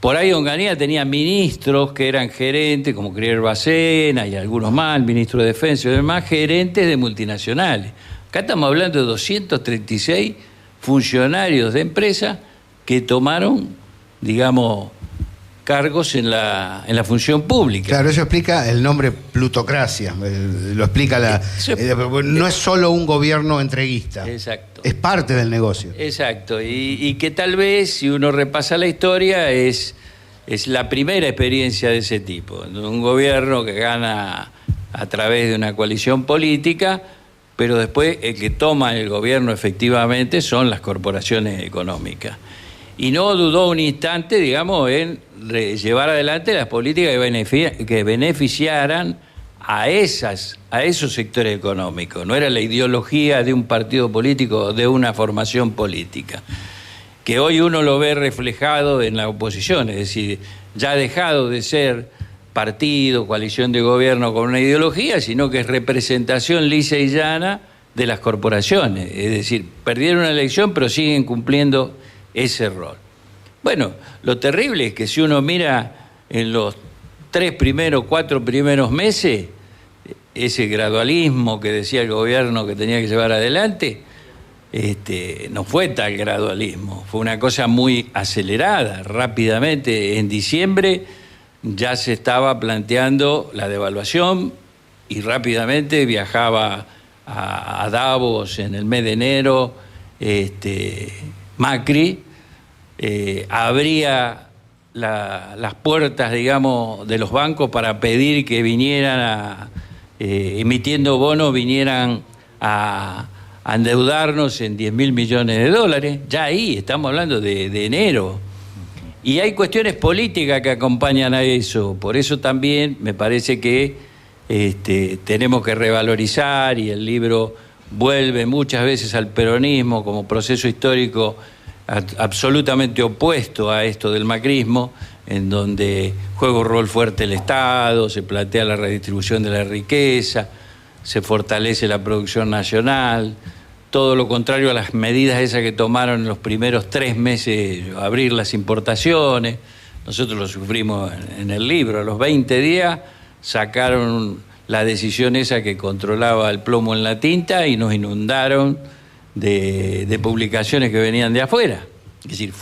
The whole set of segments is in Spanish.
Por ahí Onganía tenía ministros que eran gerentes, como Crier Bacena y algunos más, el ministro de Defensa y demás, gerentes de multinacionales. Acá estamos hablando de 236 funcionarios de empresas que tomaron, digamos, cargos en la función pública. Claro, eso explica el nombre plutocracia, lo explica no es solo un gobierno entreguista. Exacto. Es parte del negocio. Exacto, y que tal vez, si uno repasa la historia, es la primera experiencia de ese tipo. Un gobierno que gana a través de una coalición política, pero después el que toma el gobierno efectivamente son las corporaciones económicas. Y no dudó un instante, digamos, en llevar adelante las políticas que beneficiaran a esos sectores económicos. No era la ideología de un partido político, de una formación política, que hoy uno lo ve reflejado en la oposición, es decir, ya ha dejado de ser partido, coalición de gobierno con una ideología, sino que es representación lisa y llana de las corporaciones. Es decir, perdieron una elección, pero siguen cumpliendo ese rol. Bueno, lo terrible es que si uno mira en los 4 primeros meses, ese gradualismo que decía el gobierno que tenía que llevar adelante, no fue tal gradualismo, fue una cosa muy acelerada. Rápidamente, en diciembre, ya se estaba planteando la devaluación y rápidamente viajaba a Davos en el mes de enero, Macri, abría las puertas, digamos, de los bancos para pedir que vinieran emitiendo bonos, vinieran a endeudarnos en 10.000 millones de dólares. Ya ahí estamos hablando de enero. Y hay cuestiones políticas que acompañan a eso. Por eso también me parece que tenemos que revalorizar, y el libro vuelve muchas veces al peronismo como proceso histórico absolutamente opuesto a esto del macrismo, en donde juega un rol fuerte el Estado, se plantea la redistribución de la riqueza, se fortalece la producción nacional, todo lo contrario a las medidas esas que tomaron en los primeros 3 meses, abrir las importaciones. Nosotros lo sufrimos en el libro. A los 20 días sacaron la decisión esa que controlaba el plomo en la tinta y nos inundaron de publicaciones que venían de afuera. Es decir,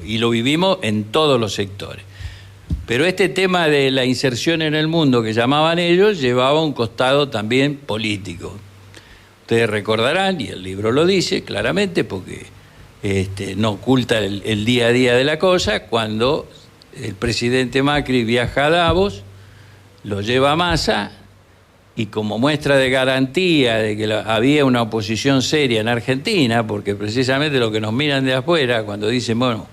y lo vivimos en todos los sectores. Pero este tema de la inserción en el mundo que llamaban ellos llevaba un costado también político. Ustedes recordarán, y el libro lo dice claramente, porque no oculta el día a día de la cosa, cuando el presidente Macri viaja a Davos, lo lleva a Massa, y como muestra de garantía de que había una oposición seria en Argentina, porque precisamente lo que nos miran de afuera cuando dicen, bueno,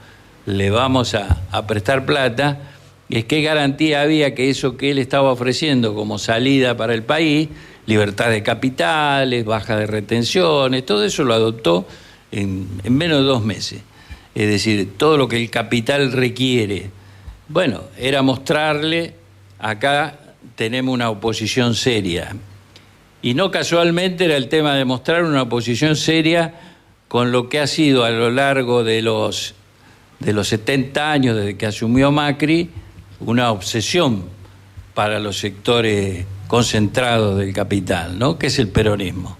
le vamos a prestar plata, es qué garantía había que eso que él estaba ofreciendo como salida para el país, libertad de capitales, baja de retenciones, todo eso lo adoptó en menos de 2 meses. Es decir, todo lo que el capital requiere. Bueno, era mostrarle, acá tenemos una oposición seria. Y no casualmente era el tema de mostrar una oposición seria con lo que ha sido a lo largo de los 70 años desde que asumió Macri, una obsesión para los sectores concentrados del capital, ¿no? Que es el peronismo.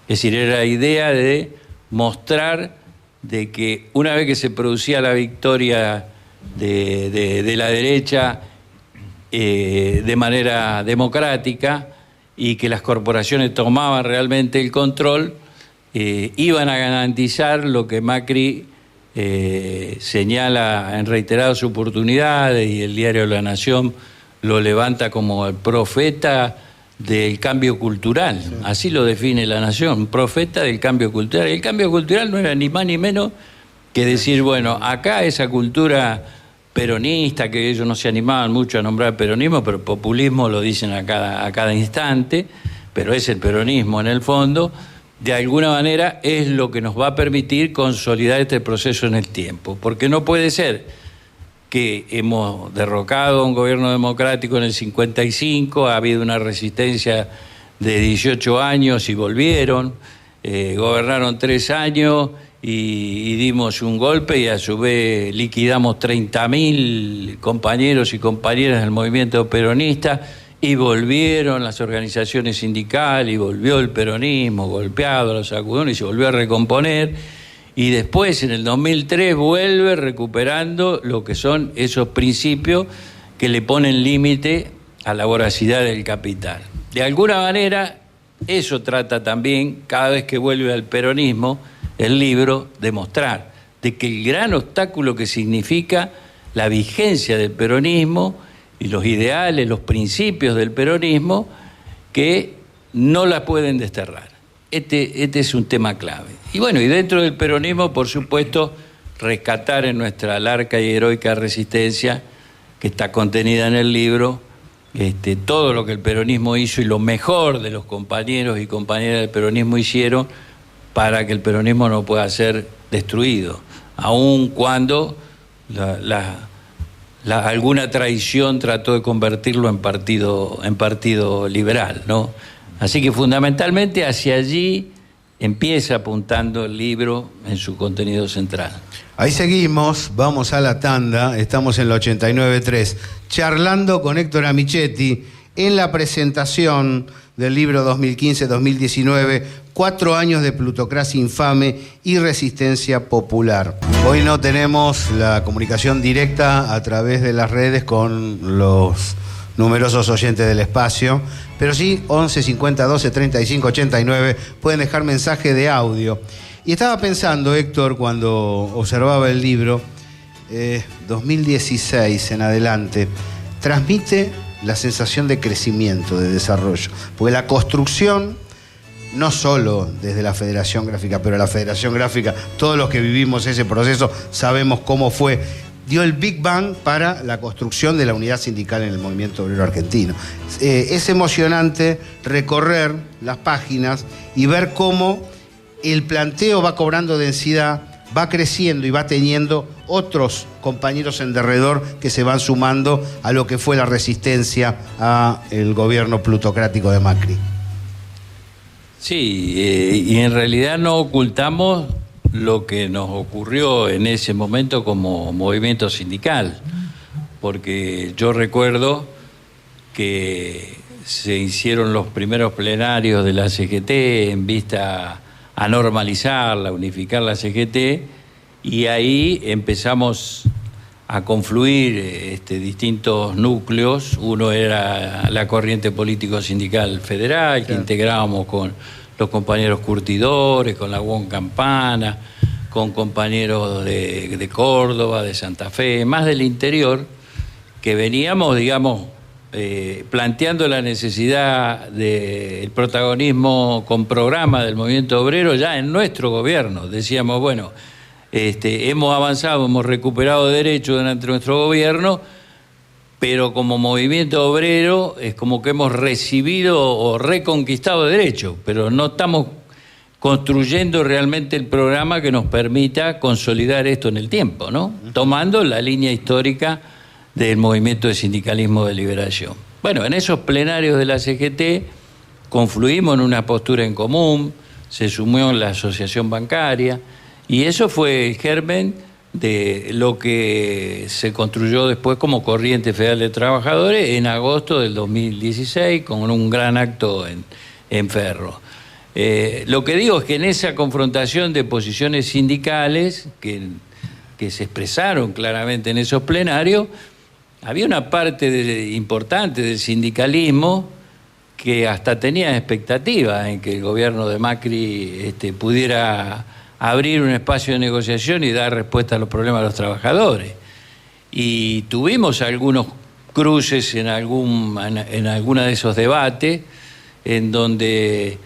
Es decir, era la idea de mostrar de que una vez que se producía la victoria de la derecha de manera democrática y que las corporaciones tomaban realmente el control, iban a garantizar lo que Macri señala en reiteradas oportunidades, y el diario La Nación lo levanta como el profeta del cambio cultural. Sí. Así lo define La Nación, profeta del cambio cultural. Y el cambio cultural no era ni más ni menos que decir, bueno, acá esa cultura peronista, que ellos no se animaban mucho a nombrar peronismo, pero populismo lo dicen a cada instante, pero es el peronismo en el fondo, de alguna manera es lo que nos va a permitir consolidar este proceso en el tiempo. Porque no puede ser que hemos derrocado a un gobierno democrático en el 55, ha habido una resistencia de 18 años y volvieron, gobernaron 3 años y dimos un golpe y a su vez liquidamos 30.000 compañeros y compañeras del movimiento peronista y volvieron las organizaciones sindicales y volvió el peronismo golpeado a los sacudones y se volvió a recomponer. Y después, en el 2003, vuelve recuperando lo que son esos principios que le ponen límite a la voracidad del capital. De alguna manera, eso trata también, cada vez que vuelve al peronismo, el libro, de mostrar de que el gran obstáculo que significa la vigencia del peronismo y los ideales, los principios del peronismo, que no la pueden desterrar. Este es un tema clave. Y bueno, y dentro del peronismo, por supuesto, rescatar en nuestra larga y heroica resistencia, que está contenida en el libro, todo lo que el peronismo hizo y lo mejor de los compañeros y compañeras del peronismo hicieron para que el peronismo no pueda ser destruido, aun cuando alguna traición trató de convertirlo en partido liberal, ¿no? Así que fundamentalmente hacia allí empieza apuntando el libro en su contenido central. Ahí seguimos, vamos a la tanda, estamos en la 89.3, charlando con Héctor Amichetti en la presentación del libro 2015-2019, 4 años de plutocracia infame y resistencia popular. Hoy no tenemos la comunicación directa a través de las redes con los numerosos oyentes del espacio, pero sí 11 50 12 35 89 pueden dejar mensaje de audio. Y estaba pensando, Héctor, cuando observaba el libro, 2016 en adelante, transmite la sensación de crecimiento, de desarrollo, porque la construcción, no solo desde la Federación Gráfica, pero la Federación Gráfica, todos los que vivimos ese proceso sabemos cómo fue, dio el Big Bang para la construcción de la unidad sindical en el movimiento obrero argentino. Es emocionante recorrer las páginas y ver cómo el planteo va cobrando densidad, va creciendo y va teniendo otros compañeros en derredor que se van sumando a lo que fue la resistencia al gobierno plutocrático de Macri. Sí, y en realidad no ocultamos lo que nos ocurrió en ese momento como movimiento sindical, porque yo recuerdo que se hicieron los primeros plenarios de la CGT en vista a normalizarla, unificar la CGT, y ahí empezamos a confluir distintos núcleos. Uno era la corriente político-sindical federal, que integrábamos con los compañeros curtidores, con la UON Campana, con compañeros de Córdoba, de Santa Fe, más del interior, que veníamos, digamos, planteando la necesidad del protagonismo con programa del movimiento obrero ya en nuestro gobierno. Decíamos, bueno, hemos avanzado, hemos recuperado derechos durante nuestro gobierno, pero como movimiento obrero es como que hemos recibido o reconquistado derechos, pero no estamos construyendo realmente el programa que nos permita consolidar esto en el tiempo, ¿no? Tomando la línea histórica del movimiento de sindicalismo de liberación. Bueno, en esos plenarios de la CGT confluimos en una postura en común, se sumó la asociación bancaria, y eso fue el germen de lo que se construyó después como Corriente Federal de Trabajadores en agosto del 2016, con un gran acto en Ferro. Lo que digo es que en esa confrontación de posiciones sindicales que se expresaron claramente en esos plenarios, había una parte importante del sindicalismo que hasta tenía expectativas en que el gobierno de Macri pudiera abrir un espacio de negociación y dar respuesta a los problemas de los trabajadores. Y tuvimos algunos cruces en alguna de esos debates en donde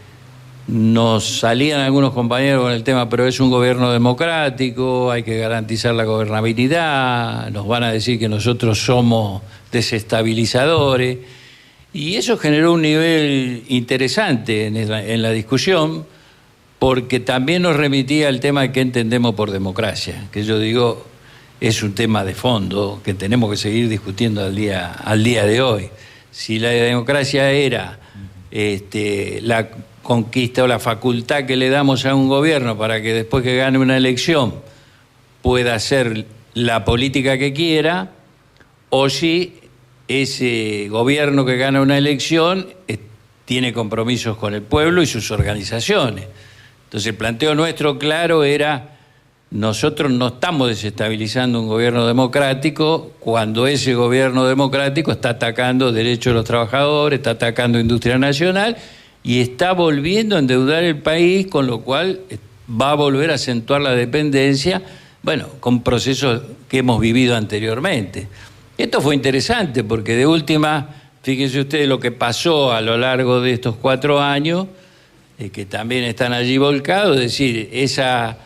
nos salían algunos compañeros con el tema, pero es un gobierno democrático, hay que garantizar la gobernabilidad, nos van a decir que nosotros somos desestabilizadores, y eso generó un nivel interesante en la discusión, porque también nos remitía al tema de qué entendemos por democracia, que yo digo es un tema de fondo que tenemos que seguir discutiendo al día de hoy. Si la democracia era la conquista o la facultad que le damos a un gobierno para que después que gane una elección pueda hacer la política que quiera, o si ese gobierno que gana una elección tiene compromisos con el pueblo y sus organizaciones. Entonces el planteo nuestro claro era: nosotros no estamos desestabilizando un gobierno democrático cuando ese gobierno democrático está atacando derechos de los trabajadores, está atacando industria nacional y está volviendo a endeudar el país, con lo cual va a volver a acentuar la dependencia, bueno, con procesos que hemos vivido anteriormente. Esto fue interesante porque de última, fíjense ustedes lo que pasó a lo largo de estos 4 años, que también están allí volcados, es decir, esa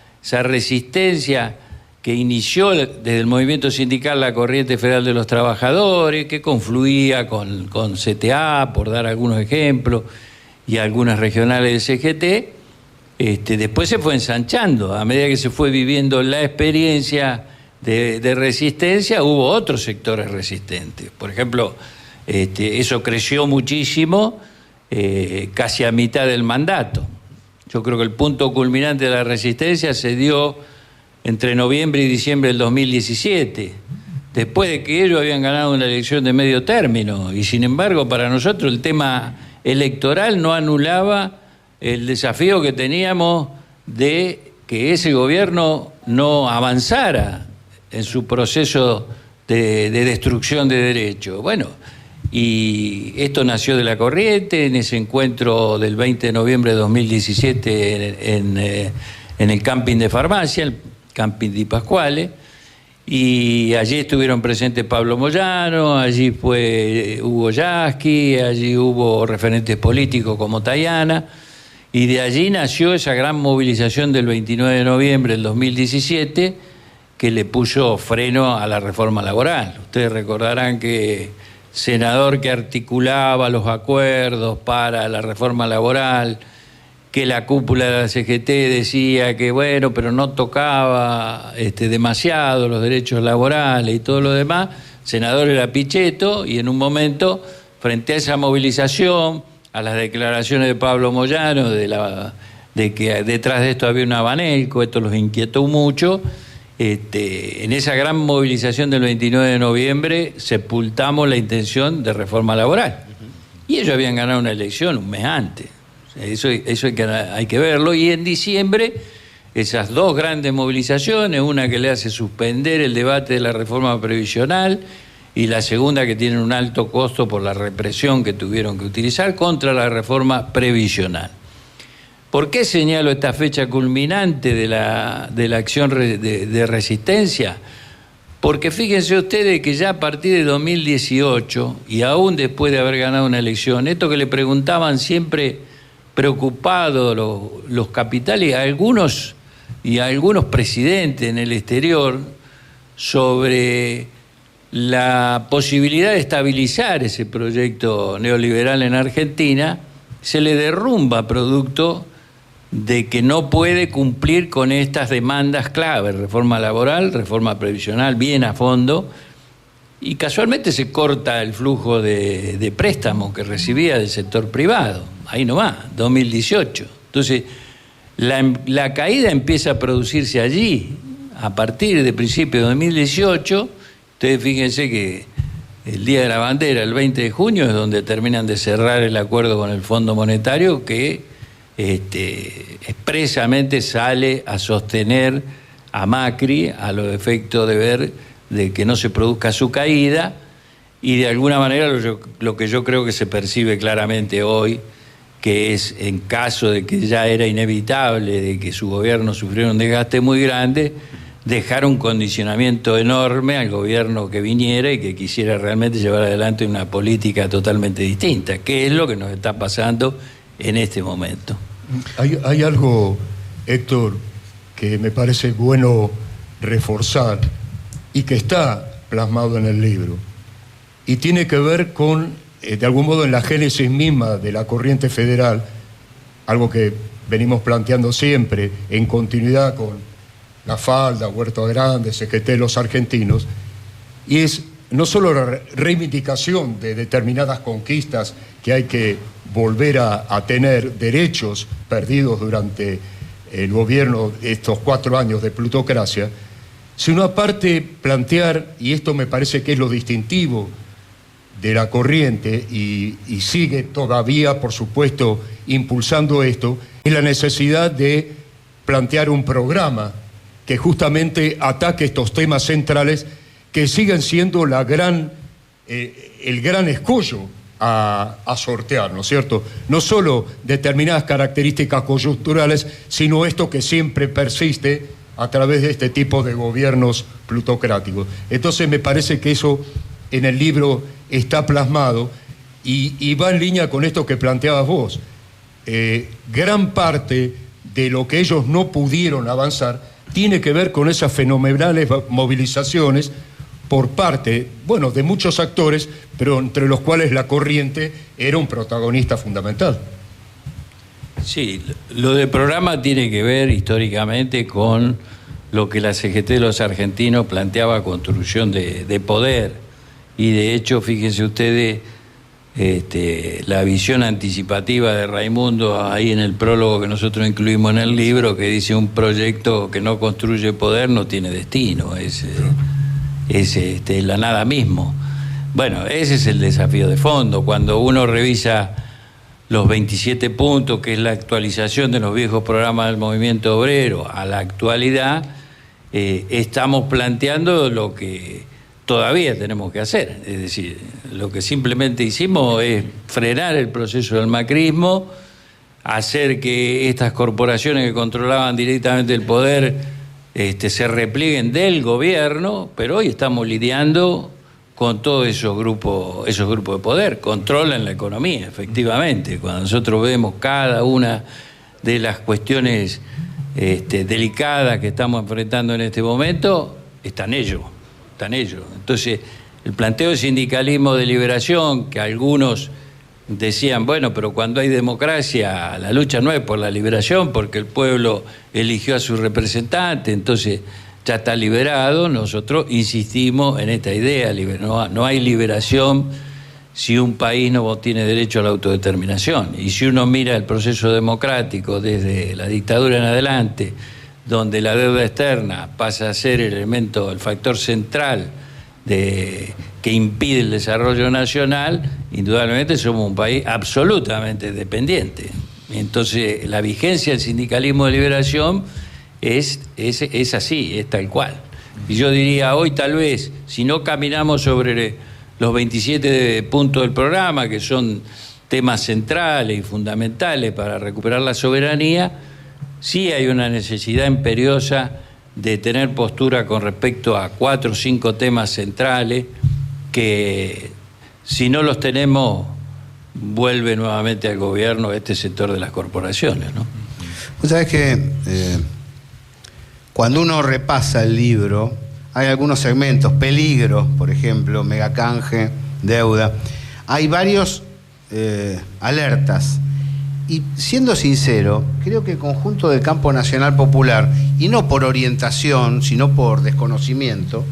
resistencia que inició desde el movimiento sindical la Corriente Federal de los Trabajadores, que confluía con CTA, por dar algunos ejemplos, y algunas regionales del CGT, después se fue ensanchando. A medida que se fue viviendo la experiencia de resistencia, hubo otros sectores resistentes. Por ejemplo, eso creció muchísimo casi a mitad del mandato. Yo creo que el punto culminante de la resistencia se dio entre noviembre y diciembre del 2017, después de que ellos habían ganado una elección de medio término. Y sin embargo, para nosotros el tema electoral no anulaba el desafío que teníamos de que ese gobierno no avanzara en su proceso de destrucción de derechos. Bueno, y esto nació de la Corriente en ese encuentro del 20 de noviembre de 2017 en el camping de Farmacia, el camping Di Pasquale, y allí estuvieron presentes Pablo Moyano, allí fue Hugo Yasky, allí hubo referentes políticos como Tayana, y de allí nació esa gran movilización del 29 de noviembre del 2017 que le puso freno a la reforma laboral. Ustedes recordarán que senador que articulaba los acuerdos para la reforma laboral, que la cúpula de la CGT decía que bueno, pero no tocaba demasiado los derechos laborales y todo lo demás. Senador era Pichetto, y en un momento, frente a esa movilización, a las declaraciones de Pablo Moyano de que detrás de esto había una Banelco, esto los inquietó mucho. En esa gran movilización del 29 de noviembre sepultamos la intención de reforma laboral. Y ellos habían ganado una elección un mes antes. Eso hay que verlo. Y en diciembre, esas dos grandes movilizaciones, una que le hace suspender el debate de la reforma previsional y la segunda que tiene un alto costo por la represión que tuvieron que utilizar contra la reforma previsional. ¿Por qué señalo esta fecha culminante de la acción de resistencia? Porque fíjense ustedes que ya a partir de 2018, y aún después de haber ganado una elección, esto que le preguntaban siempre preocupados los capitales, a algunos presidentes en el exterior, sobre la posibilidad de estabilizar ese proyecto neoliberal en Argentina, se le derrumba producto de que no puede cumplir con estas demandas clave: reforma laboral, reforma previsional, bien a fondo, y casualmente se corta el flujo de préstamos que recibía del sector privado, ahí nomás, 2018. Entonces, la caída empieza a producirse allí, a partir de principios de 2018. Ustedes fíjense que el Día de la Bandera, el 20 de junio, es donde terminan de cerrar el acuerdo con el Fondo Monetario, que expresamente sale a sostener a Macri a los efectos de ver de que no se produzca su caída, y de alguna manera lo que yo creo que se percibe claramente hoy, que es, en caso de que ya era inevitable de que su gobierno sufriera un desgaste muy grande, dejar un condicionamiento enorme al gobierno que viniera y que quisiera realmente llevar adelante una política totalmente distinta, que es lo que nos está pasando en este momento. Hay algo, Héctor, que me parece bueno reforzar y que está plasmado en el libro, y tiene que ver con, de algún modo, en la génesis misma de la corriente federal, algo que venimos planteando siempre en continuidad con La Falda, Huerta Grande, CGT, los argentinos, y es no solo la reivindicación de determinadas conquistas que hay que volver a tener derechos perdidos durante el gobierno de estos 4 años de plutocracia, sino aparte plantear, y esto me parece que es lo distintivo de la corriente y sigue todavía, por supuesto, impulsando esto, es la necesidad de plantear un programa que justamente ataque estos temas centrales que siguen siendo el gran escollo a sortear, ¿no es cierto? No solo determinadas características coyunturales, sino esto que siempre persiste a través de este tipo de gobiernos plutocráticos. Entonces me parece que eso en el libro está plasmado y va en línea con esto que planteabas vos. Gran parte de lo que ellos no pudieron avanzar tiene que ver con esas fenomenales movilizaciones por parte, bueno, de muchos actores, pero entre los cuales la corriente era un protagonista fundamental. Sí, lo del programa tiene que ver históricamente con lo que la CGT de los argentinos planteaba, construcción de poder. Y de hecho, fíjense ustedes, la visión anticipativa de Raimundo ahí en el prólogo que nosotros incluimos en el libro, que dice: un proyecto que no construye poder no tiene destino, es la nada mismo. Bueno, ese es el desafío de fondo. Cuando uno revisa los 27 puntos, que es la actualización de los viejos programas del movimiento obrero a la actualidad, estamos planteando lo que todavía tenemos que hacer. Es decir, lo que simplemente hicimos es frenar el proceso del macrismo, hacer que estas corporaciones que controlaban directamente el poder se replieguen del gobierno, pero hoy estamos lidiando con todos esos grupos de poder. Controlan la economía, efectivamente. Cuando nosotros vemos cada una de las cuestiones delicadas que estamos enfrentando en este momento, están ellos. Entonces, el planteo de sindicalismo de liberación, que algunos decían, bueno, pero cuando hay democracia, la lucha no es por la liberación, porque el pueblo eligió a su representante, entonces ya está liberado. Nosotros insistimos en esta idea: no hay liberación si un país no tiene derecho a la autodeterminación. Y si uno mira el proceso democrático desde la dictadura en adelante, donde la deuda externa pasa a ser el factor central que impide el desarrollo nacional, indudablemente somos un país absolutamente dependiente. Entonces, la vigencia del sindicalismo de liberación es así, es tal cual. Y yo diría, hoy tal vez, si no caminamos sobre los 27 puntos del programa, que son temas centrales y fundamentales para recuperar la soberanía, sí hay una necesidad imperiosa de tener postura con respecto a 4 o 5 temas centrales que, si no los tenemos, vuelve nuevamente al gobierno este sector de las corporaciones, ¿no? Vos sabés que cuando uno repasa el libro, hay algunos segmentos: peligro, por ejemplo, megacanje, deuda. Hay varios alertas. Y siendo sincero, creo que el conjunto del campo nacional popular, y no por orientación, sino por desconocimiento,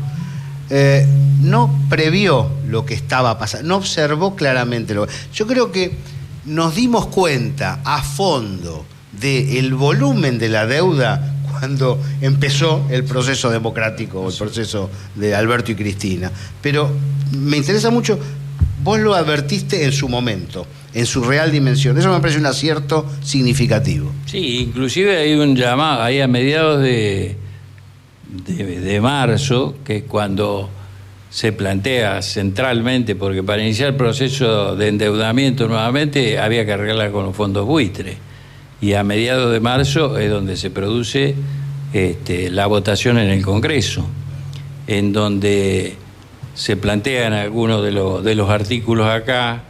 no previó lo que estaba pasando, no observó claramente lo que... Yo creo que nos dimos cuenta a fondo del volumen de la deuda cuando empezó el proceso democrático, el proceso de Alberto y Cristina. Pero me interesa mucho, vos lo advertiste en su momento, en su real dimensión. Eso me parece un acierto significativo. Sí, inclusive hay un llamado ahí a mediados de marzo, que es cuando se plantea centralmente, porque para iniciar el proceso de endeudamiento nuevamente había que arreglar con los fondos buitre. Y a mediados de marzo es donde se produce la votación en el Congreso, en donde se plantean algunos de los artículos acá.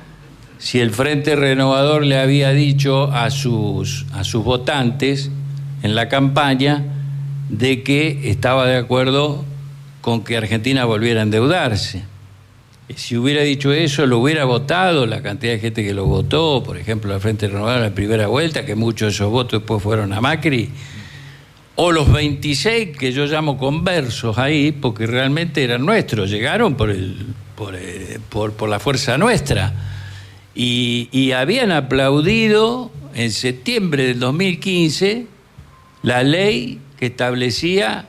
Si el Frente Renovador le había dicho a sus votantes en la campaña de que estaba de acuerdo con que Argentina volviera a endeudarse. Si hubiera dicho eso, lo hubiera votado la cantidad de gente que lo votó, por ejemplo, al Frente Renovador en la primera vuelta, que muchos de esos votos después fueron a Macri, o los 26 que yo llamo conversos ahí, porque realmente eran nuestros, llegaron por la fuerza nuestra. y habían aplaudido en septiembre del 2015 la ley que establecía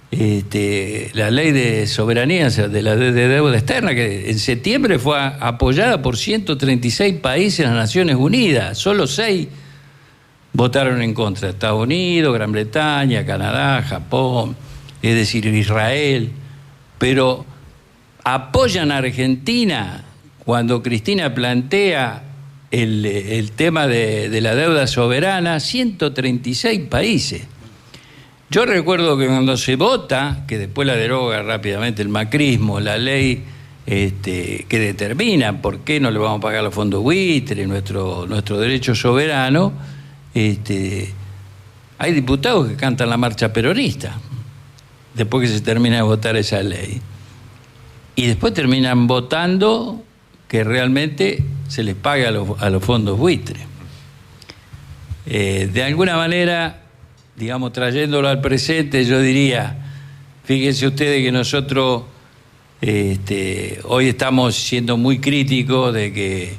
la ley de soberanía, o sea, de la de deuda externa, que en septiembre fue apoyada por 136 países en las Naciones Unidas. Solo 6 votaron en contra: Estados Unidos, Gran Bretaña, Canadá, Japón, es decir, Israel. Pero apoyan a Argentina cuando Cristina plantea el tema de la deuda soberana, 136 países. Yo recuerdo que cuando se vota, que después la deroga rápidamente el macrismo, la ley que determina por qué no le vamos a pagar los fondos buitre, nuestro derecho soberano, hay diputados que cantan la marcha peronista después que se termina de votar esa ley. Y después terminan votando que realmente se les pague a los fondos buitre. De alguna manera, digamos, trayéndolo al presente, yo diría, fíjense ustedes que nosotros hoy estamos siendo muy críticos de que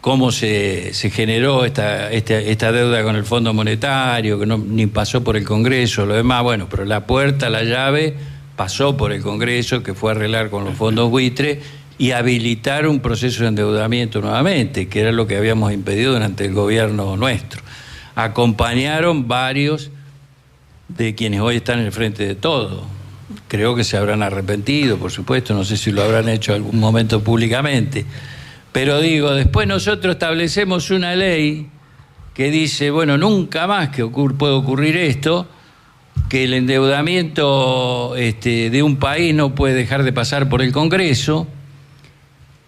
cómo se generó esta deuda con el Fondo Monetario, que ni pasó por el Congreso, lo demás, bueno, pero la puerta, la llave, pasó por el Congreso, que fue a arreglar con los fondos buitre y habilitar un proceso de endeudamiento nuevamente, que era lo que habíamos impedido durante el gobierno nuestro. Acompañaron varios de quienes hoy están en el frente de todo. Creo que se habrán arrepentido, por supuesto, no sé si lo habrán hecho en algún momento públicamente. Pero digo, después nosotros establecemos una ley que dice, bueno, nunca más que puede ocurrir esto, que el endeudamiento de un país no puede dejar de pasar por el Congreso.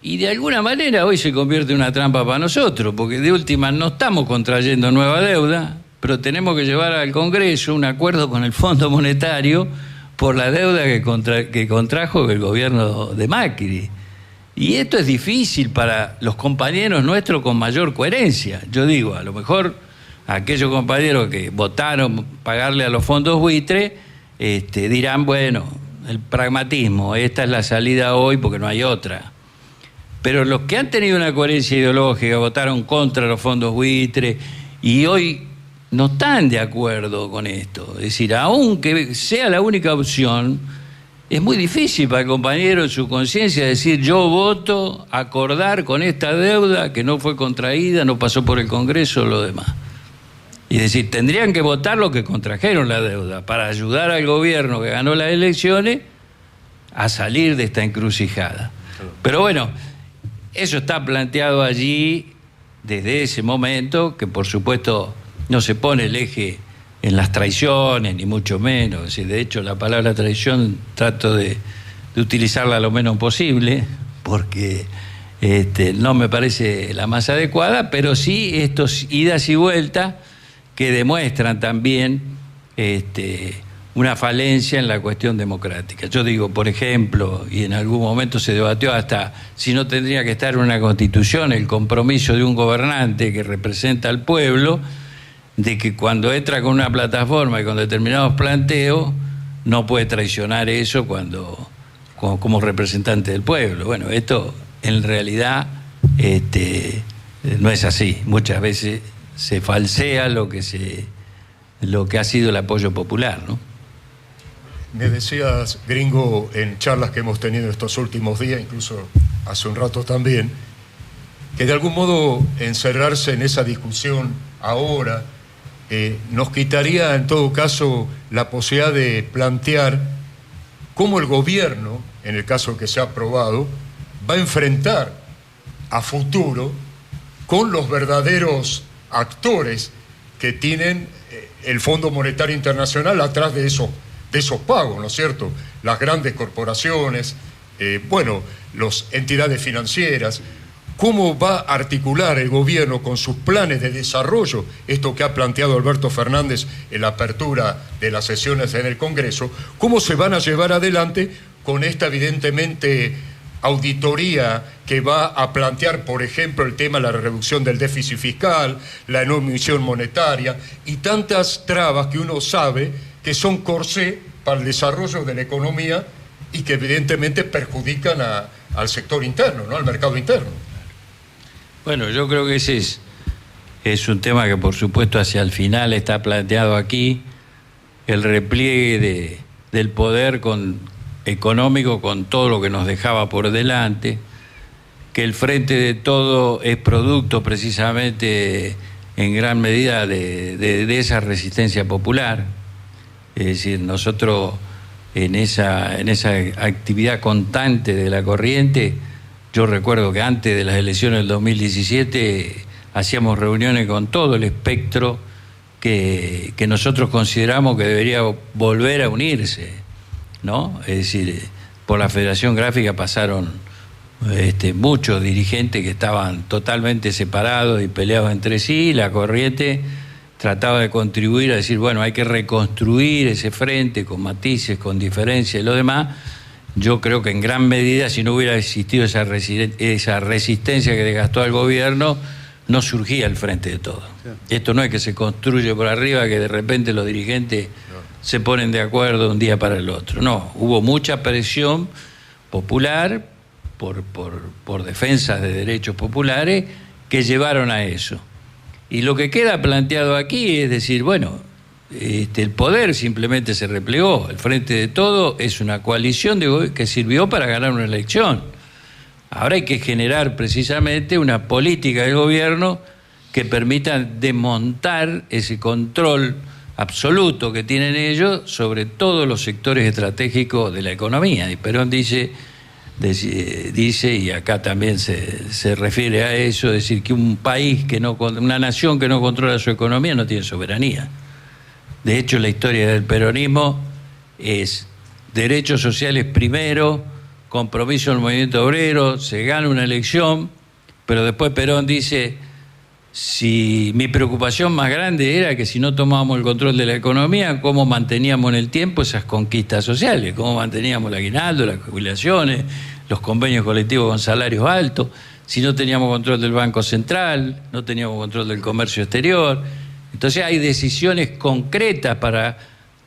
Y de alguna manera hoy se convierte en una trampa para nosotros, porque de última no estamos contrayendo nueva deuda, pero tenemos que llevar al Congreso un acuerdo con el Fondo Monetario por la deuda que contrajo el gobierno de Macri. Y esto es difícil para los compañeros nuestros con mayor coherencia. Yo digo, a lo mejor aquellos compañeros que votaron pagarle a los fondos buitre dirán, bueno, el pragmatismo, esta es la salida hoy porque no hay otra. Pero los que han tenido una coherencia ideológica, votaron contra los fondos buitre y hoy no están de acuerdo con esto. Es decir, aunque sea la única opción, es muy difícil para el compañero en su conciencia decir, yo voto, acordar con esta deuda que no fue contraída, no pasó por el Congreso, lo demás. Y es decir, tendrían que votar los que contrajeron la deuda para ayudar al gobierno que ganó las elecciones a salir de esta encrucijada. Pero bueno, eso está planteado allí desde ese momento, que por supuesto no se pone el eje en las traiciones, ni mucho menos. Es decir, de hecho, la palabra traición trato de utilizarla lo menos posible, porque no me parece la más adecuada, pero sí estos idas y vueltas que demuestran también una falencia en la cuestión democrática. Yo digo, por ejemplo, y en algún momento se debatió hasta si no tendría que estar en una constitución el compromiso de un gobernante que representa al pueblo, de que cuando entra con una plataforma y con determinados planteos, no puede traicionar eso como representante del pueblo. Bueno, esto en realidad no es así. Muchas veces se falsea lo que ha sido el apoyo popular, ¿no? Me decías, Gringo, en charlas que hemos tenido estos últimos días, incluso hace un rato también, que de algún modo encerrarse en esa discusión ahora nos quitaría en todo caso la posibilidad de plantear cómo el gobierno, en el caso que se ha aprobado, va a enfrentar a futuro con los verdaderos actores que tienen el Fondo Monetario Internacional atrás de esos pagos, ¿no es cierto? Las grandes corporaciones, las entidades financieras. ¿Cómo va a articular el gobierno con sus planes de desarrollo esto que ha planteado Alberto Fernández en la apertura de las sesiones en el Congreso? ¿Cómo se van a llevar adelante con esta, evidentemente, auditoría que va a plantear, por ejemplo, el tema de la reducción del déficit fiscal, la no emisión monetaria y tantas trabas que uno sabe que son corsé para el desarrollo de la economía y que evidentemente perjudican al sector interno, ¿no? Al mercado interno? Bueno, yo creo que ese es un tema que por supuesto hacia el final está planteado aquí, el repliegue del poder económico con todo lo que nos dejaba por delante, que el Frente de Todo es producto precisamente en gran medida de esa resistencia popular. Es decir, nosotros en esa actividad constante de la corriente, yo recuerdo que antes de las elecciones del 2017 hacíamos reuniones con todo el espectro que nosotros consideramos que debería volver a unirse, ¿no? Es decir, por la Federación Gráfica pasaron muchos dirigentes que estaban totalmente separados y peleados entre sí, y la corriente trataba de contribuir a decir, bueno, hay que reconstruir ese frente con matices, con diferencias y lo demás. Yo creo que en gran medida, si no hubiera existido esa resistencia que desgastó al gobierno, no surgía el Frente de Todo. Sí. Esto no es que se construye por arriba, que de repente los dirigentes se ponen de acuerdo de un día para el otro. No, hubo mucha presión popular por defensas de derechos populares que llevaron a eso. Y lo que queda planteado aquí es decir, bueno, el poder simplemente se replegó. El Frente de Todo es una coalición que sirvió para ganar una elección. Ahora hay que generar precisamente una política del gobierno que permita desmontar ese control absoluto que tienen ellos sobre todos los sectores estratégicos de la economía. Y Perón dice, y acá también se refiere a eso, es decir, que una nación que no controla su economía no tiene soberanía. De hecho, la historia del peronismo es derechos sociales primero, compromiso del movimiento obrero, se gana una elección, pero después Perón dice, si mi preocupación más grande era que si no tomábamos el control de la economía, cómo manteníamos en el tiempo esas conquistas sociales, cómo manteníamos el aguinaldo, las jubilaciones, los convenios colectivos con salarios altos, si no teníamos control del Banco Central, no teníamos control del comercio exterior. Entonces hay decisiones concretas para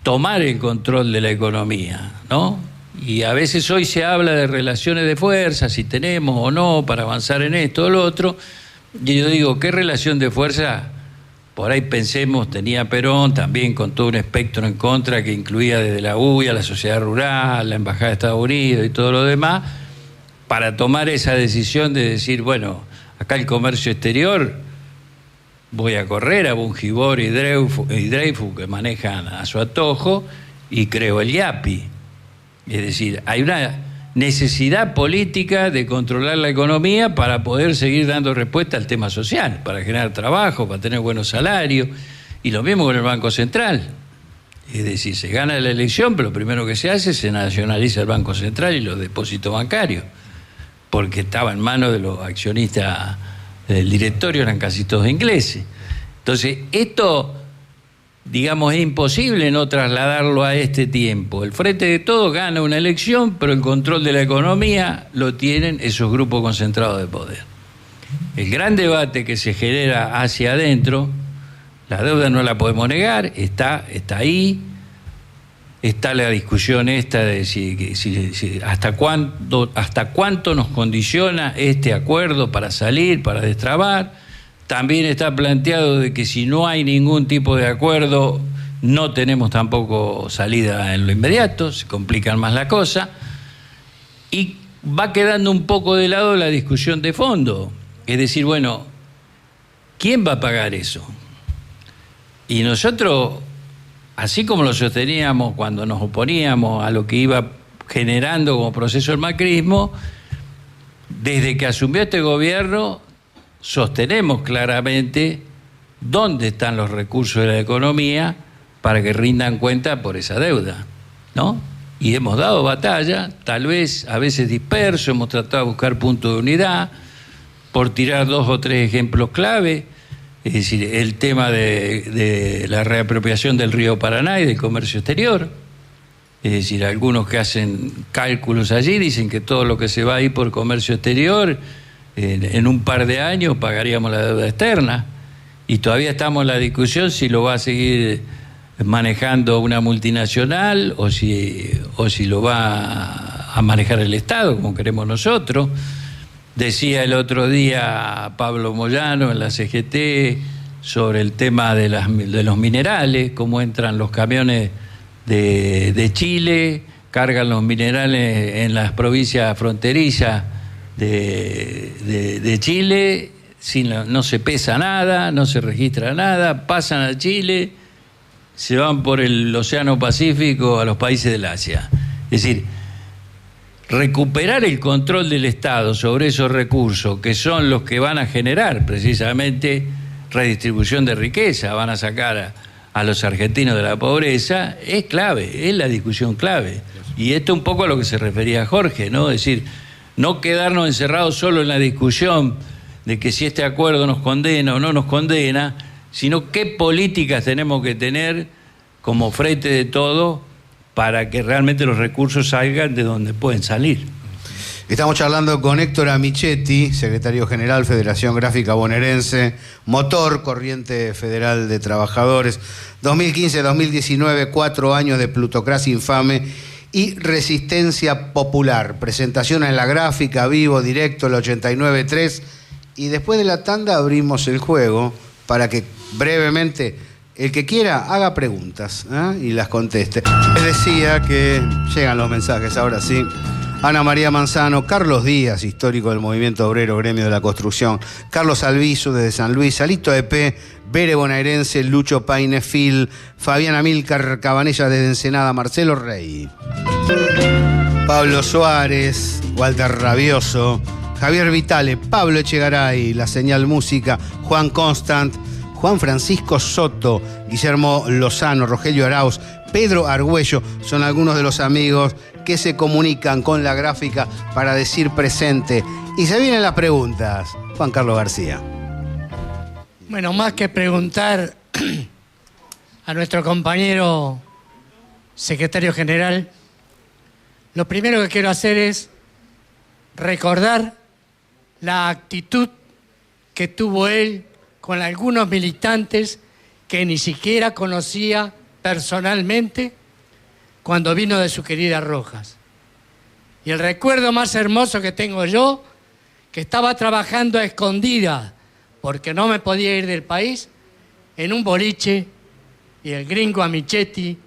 tomar el control de la economía, ¿no? Y a veces hoy se habla de relaciones de fuerza, si tenemos o no para avanzar en esto o lo otro. Y yo digo, ¿qué relación de fuerza? Por ahí pensemos, tenía Perón también con todo un espectro en contra que incluía desde la UIA, la sociedad rural, la Embajada de Estados Unidos y todo lo demás, para tomar esa decisión de decir, bueno, acá el comercio exterior, voy a correr a Bungibor y Dreyfus que manejan a su antojo y creo el IAPI. Es decir, hay una necesidad política de controlar la economía para poder seguir dando respuesta al tema social, para generar trabajo, para tener buenos salarios, y lo mismo con el Banco Central. Es decir, se gana la elección, pero lo primero que se hace es se nacionaliza el Banco Central y los depósitos bancarios, porque estaba en manos de los accionistas del directorio, eran casi todos ingleses. Entonces, esto, digamos, es imposible no trasladarlo a este tiempo. El Frente de Todo gana una elección, pero el control de la economía lo tienen esos grupos concentrados de poder. El gran debate que se genera hacia adentro, la deuda no la podemos negar, está ahí, está la discusión esta de si hasta cuánto nos condiciona este acuerdo para salir, para destrabar. También está planteado de que si no hay ningún tipo de acuerdo, no tenemos tampoco salida en lo inmediato, se complican más la cosa, y va quedando un poco de lado la discusión de fondo. Es decir, bueno, ¿quién va a pagar eso? Y nosotros, así como lo sosteníamos cuando nos oponíamos a lo que iba generando como proceso el macrismo, desde que asumió este gobierno, sostenemos claramente dónde están los recursos de la economía para que rindan cuenta por esa deuda, ¿no? Y hemos dado batalla, tal vez a veces disperso, hemos tratado de buscar puntos de unidad, por tirar 2 o 3 ejemplos clave, es decir, el tema de la reapropiación del río Paraná y del comercio exterior. Es decir, algunos que hacen cálculos allí dicen que todo lo que se va a ir por comercio exterior, en un par de años pagaríamos la deuda externa, y todavía estamos en la discusión si lo va a seguir manejando una multinacional o si lo va a manejar el Estado, como queremos nosotros. Decía el otro día Pablo Moyano en la CGT sobre el tema de los minerales, cómo entran los camiones de Chile, cargan los minerales en las provincias fronterizas de Chile, no se pesa nada, no se registra nada, pasan a Chile, se van por el Océano Pacífico a los países del Asia. Es decir, recuperar el control del Estado sobre esos recursos, que son los que van a generar precisamente redistribución de riqueza, van a sacar a los argentinos de la pobreza, es clave, es la discusión clave. Y esto un poco a lo que se refería Jorge, ¿no? Es decir, no quedarnos encerrados solo en la discusión de que si este acuerdo nos condena o no nos condena, sino qué políticas tenemos que tener como frente de todo para que realmente los recursos salgan de donde pueden salir. Estamos charlando con Héctor Amichetti, secretario general, Federación Gráfica Bonaerense, Motor, Corriente Federal de Trabajadores, 2015-2019, 4 años de plutocracia infame y resistencia popular. Presentación en la gráfica, vivo, directo, el 89.3. Y después de la tanda abrimos el juego para que brevemente el que quiera haga preguntas y las conteste. Les decía que llegan los mensajes, ahora sí. Ana María Manzano, Carlos Díaz, histórico del movimiento obrero, gremio de la construcción, Carlos Alviso desde San Luis, Alito EP, Bere Bonaerense, Lucho Paine Fil, Fabián Amílcar Cabanella desde Ensenada, Marcelo Rey, Pablo Suárez, Walter Rabioso, Javier Vitale, Pablo Echegaray, La Señal Música, Juan Constant, Juan Francisco Soto, Guillermo Lozano, Rogelio Arauz, Pedro Argüello, son algunos de los amigos que se comunican con la gráfica para decir presente. Y se vienen las preguntas. Juan Carlos García. Bueno, más que preguntar a nuestro compañero secretario general, lo primero que quiero hacer es recordar la actitud que tuvo él con algunos militantes que ni siquiera conocía personalmente cuando vino de su querida Rojas. Y el recuerdo más hermoso que tengo yo, que estaba trabajando a escondidas porque no me podía ir del país, en un boliche, y el gringo Amichetti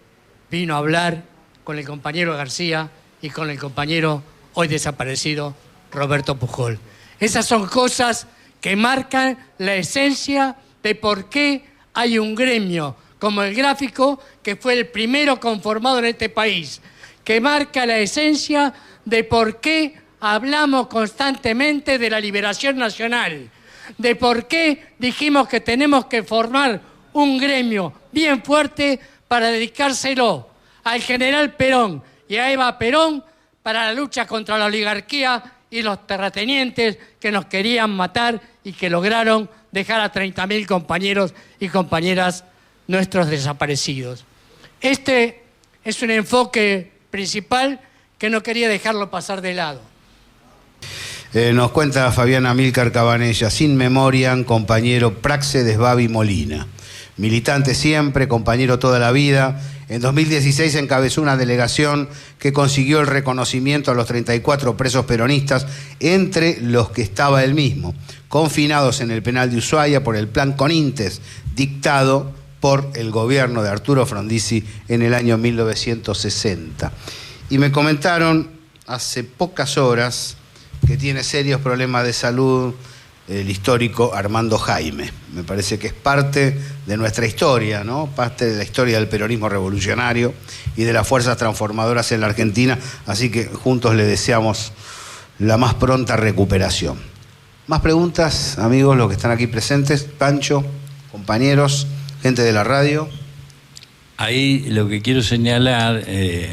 vino a hablar con el compañero García y con el compañero hoy desaparecido Roberto Pujol. Esas son cosas que marcan la esencia de por qué hay un gremio como el gráfico, que fue el primero conformado en este país, que marca la esencia de por qué hablamos constantemente de la liberación nacional, de por qué dijimos que tenemos que formar un gremio bien fuerte para dedicárselo al general Perón y a Eva Perón para la lucha contra la oligarquía y los terratenientes que nos querían matar y que lograron dejar a 30.000 compañeros y compañeras nuestros desaparecidos. Este es un enfoque principal que no quería dejarlo pasar de lado. Nos cuenta Fabián Amílcar Cabanella, sin memoria, compañero Praxedes Babi Molina. Militante siempre, compañero toda la vida. En 2016 encabezó una delegación que consiguió el reconocimiento a los 34 presos peronistas, entre los que estaba él mismo, confinados en el penal de Ushuaia por el plan Conintes, dictado por el gobierno de Arturo Frondizi en el año 1960. Y me comentaron hace pocas horas que tiene serios problemas de salud el histórico Armando Jaime. Me parece que es parte de nuestra historia, ¿no? Parte de la historia del peronismo revolucionario y de las fuerzas transformadoras en la Argentina, así que juntos le deseamos la más pronta recuperación. Más preguntas, amigos, los que están aquí presentes, Pancho, compañeros, gente de la radio. Ahí lo que quiero señalar,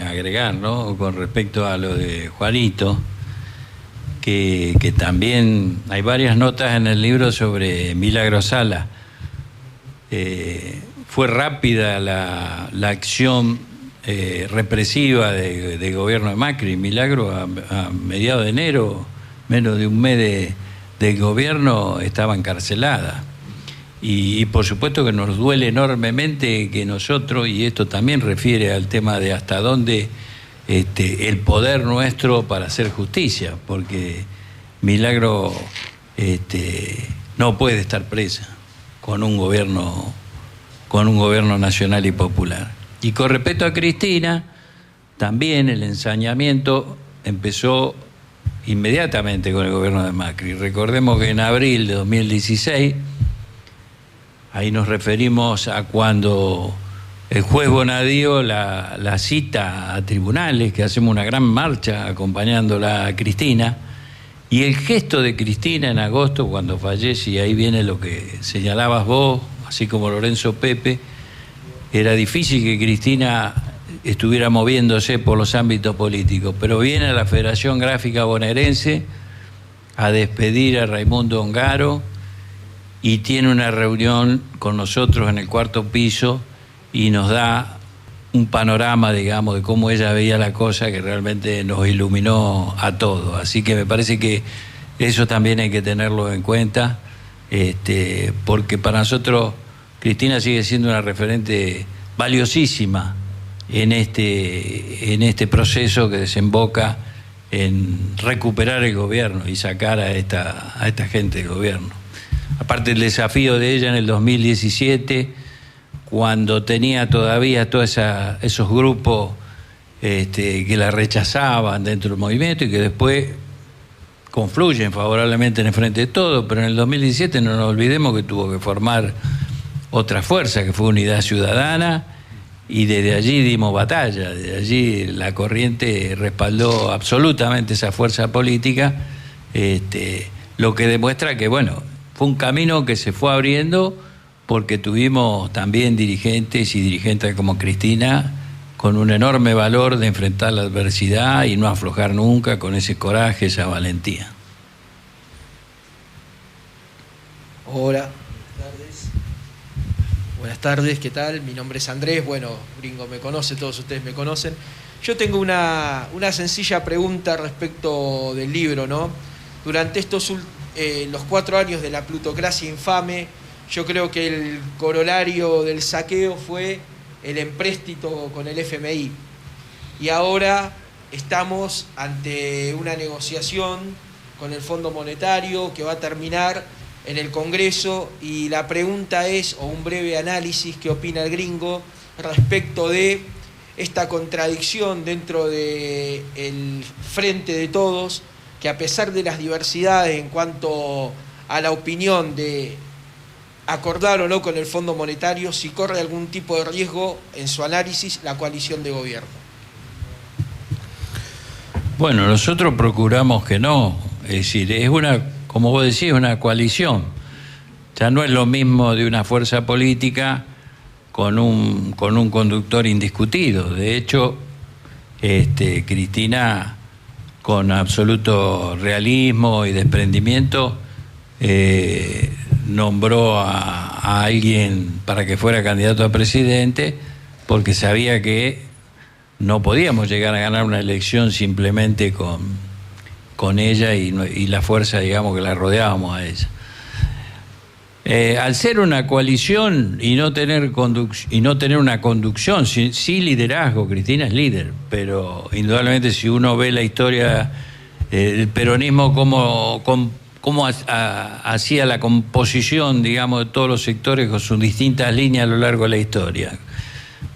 agregar, ¿no?, con respecto a lo de Juanito, que también hay varias notas en el libro sobre Milagro Sala. Fue rápida la acción represiva del gobierno de Macri. Milagro a mediados de enero, menos de un mes de gobierno, estaba encarcelada. Y por supuesto que nos duele enormemente que nosotros, y esto también refiere al tema de hasta dónde el poder nuestro para hacer justicia, porque Milagro no puede estar presa con un gobierno nacional y popular. Y con respecto a Cristina, también el ensañamiento empezó inmediatamente con el gobierno de Macri. Recordemos que en abril de 2016, ahí nos referimos a cuando el juez Bonadío la cita a tribunales, que hacemos una gran marcha acompañándola a Cristina, y el gesto de Cristina en agosto, cuando fallece, y ahí viene lo que señalabas vos, así como Lorenzo Pepe, era difícil que Cristina estuviera moviéndose por los ámbitos políticos, pero viene a la Federación Gráfica Bonaerense a despedir a Raimundo Ongaro y tiene una reunión con nosotros en el cuarto piso y nos da un panorama, digamos, de cómo ella veía la cosa, que realmente nos iluminó a todos. Así que me parece que eso también hay que tenerlo en cuenta, porque para nosotros Cristina sigue siendo una referente valiosísima en este proceso que desemboca en recuperar el gobierno y sacar a esta gente del gobierno. Aparte, el desafío de ella en el 2017, cuando tenía todavía todos esos grupos que la rechazaban dentro del movimiento y que después confluyen favorablemente en el Frente de Todos, pero en el 2017 no nos olvidemos que tuvo que formar otra fuerza, que fue Unidad Ciudadana, y desde allí dimos batalla, desde allí la corriente respaldó absolutamente esa fuerza política, lo que demuestra que, bueno, fue un camino que se fue abriendo porque tuvimos también dirigentes y dirigentes como Cristina con un enorme valor de enfrentar la adversidad y no aflojar nunca, con ese coraje, esa valentía. Hola, buenas tardes, ¿qué tal? Mi nombre es Andrés, bueno, Gringo me conoce, todos ustedes me conocen. Yo tengo una sencilla pregunta respecto del libro, ¿no? Durante los 4 años de la plutocracia infame, yo creo que el corolario del saqueo fue el empréstito con el FMI. Y ahora estamos ante una negociación con el Fondo Monetario que va a terminar en el Congreso, y la pregunta es, o un breve análisis, ¿qué opina el Gringo respecto de esta contradicción dentro del Frente de Todos, que a pesar de las diversidades en cuanto a la opinión de acordar o no con el Fondo Monetario, si corre algún tipo de riesgo en su análisis la coalición de gobierno? Bueno, nosotros procuramos que no, es decir, es como vos decís, una coalición. Ya no es lo mismo de una fuerza política con un conductor indiscutido. De hecho, Cristina, con absoluto realismo y desprendimiento, nombró a alguien para que fuera candidato a presidente, porque sabía que no podíamos llegar a ganar una elección simplemente con ella y la fuerza, digamos, que la rodeábamos a ella. Al ser una coalición y no tener una conducción, sí liderazgo, Cristina es líder, pero indudablemente si uno ve la historia del peronismo, cómo hacía la composición, digamos, de todos los sectores con sus distintas líneas a lo largo de la historia,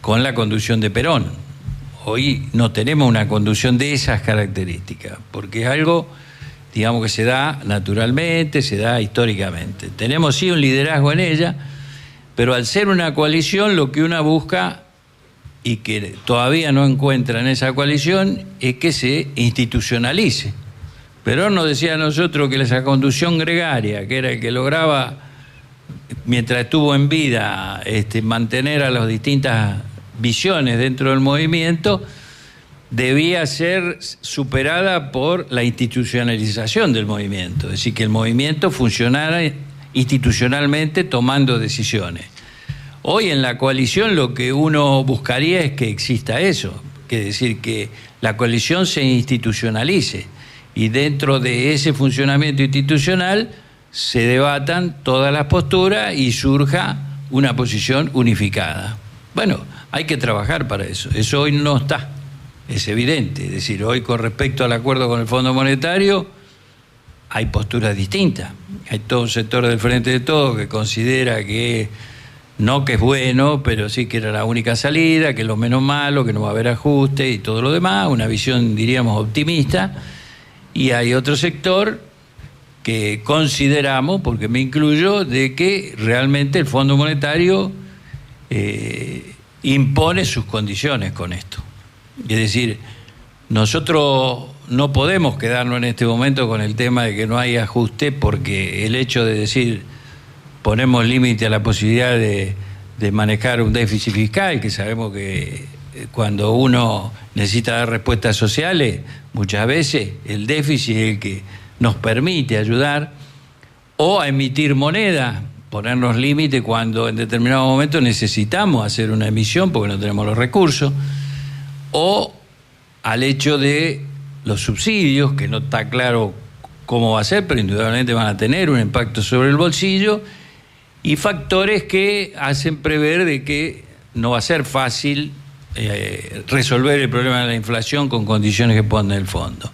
con la conducción de Perón. Hoy no tenemos una conducción de esas características, porque es algo, digamos, que se da naturalmente, se da históricamente. Tenemos sí un liderazgo en ella, pero al ser una coalición, lo que una busca, y que todavía no encuentra en esa coalición, es que se institucionalice. Perón nos decía a nosotros que esa conducción gregaria, que era el que lograba, mientras estuvo en vida, mantener a las distintas visiones dentro del movimiento, debía ser superada por la institucionalización del movimiento, es decir, que el movimiento funcionara institucionalmente tomando decisiones. Hoy en la coalición lo que uno buscaría es que exista eso, que es decir, que la coalición se institucionalice y dentro de ese funcionamiento institucional se debatan todas las posturas y surja una posición unificada. Bueno, hay que trabajar para eso. Eso hoy no está, es evidente. Es decir, hoy con respecto al acuerdo con el Fondo Monetario, hay posturas distintas. Hay todo un sector del Frente de Todos que considera que no que es bueno, pero sí que era la única salida, que es lo menos malo, que no va a haber ajuste y todo lo demás, una visión, diríamos, optimista. Y hay otro sector que consideramos, porque me incluyo, de que realmente el Fondo Monetario impone sus condiciones con esto. Es decir, nosotros no podemos quedarnos en este momento con el tema de que no hay ajuste, porque el hecho de decir ponemos límite a la posibilidad de manejar un déficit fiscal, que sabemos que cuando uno necesita dar respuestas sociales, muchas veces el déficit es el que nos permite ayudar, o a emitir moneda, ponernos límite cuando en determinado momento necesitamos hacer una emisión porque no tenemos los recursos, o al hecho de los subsidios, que no está claro cómo va a ser, pero indudablemente van a tener un impacto sobre el bolsillo, y factores que hacen prever de que no va a ser fácil resolver el problema de la inflación con condiciones que pone el fondo.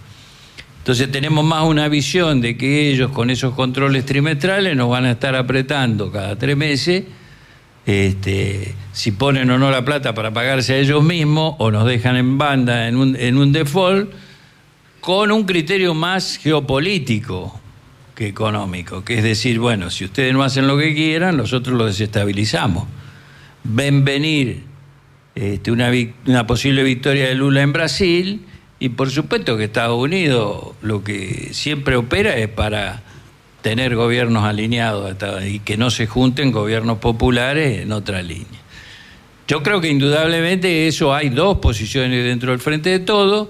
Entonces tenemos más una visión de que ellos con esos controles trimestrales nos van a estar apretando cada 3 meses, si ponen o no la plata para pagarse a ellos mismos o nos dejan en banda en un default, con un criterio más geopolítico que económico, que es decir, bueno, si ustedes no hacen lo que quieran, nosotros lo desestabilizamos. Ven venir una posible victoria de Lula en Brasil, y por supuesto que Estados Unidos lo que siempre opera es para tener gobiernos alineados y que no se junten gobiernos populares en otra línea. Yo creo que indudablemente eso, hay dos posiciones dentro del Frente de Todos,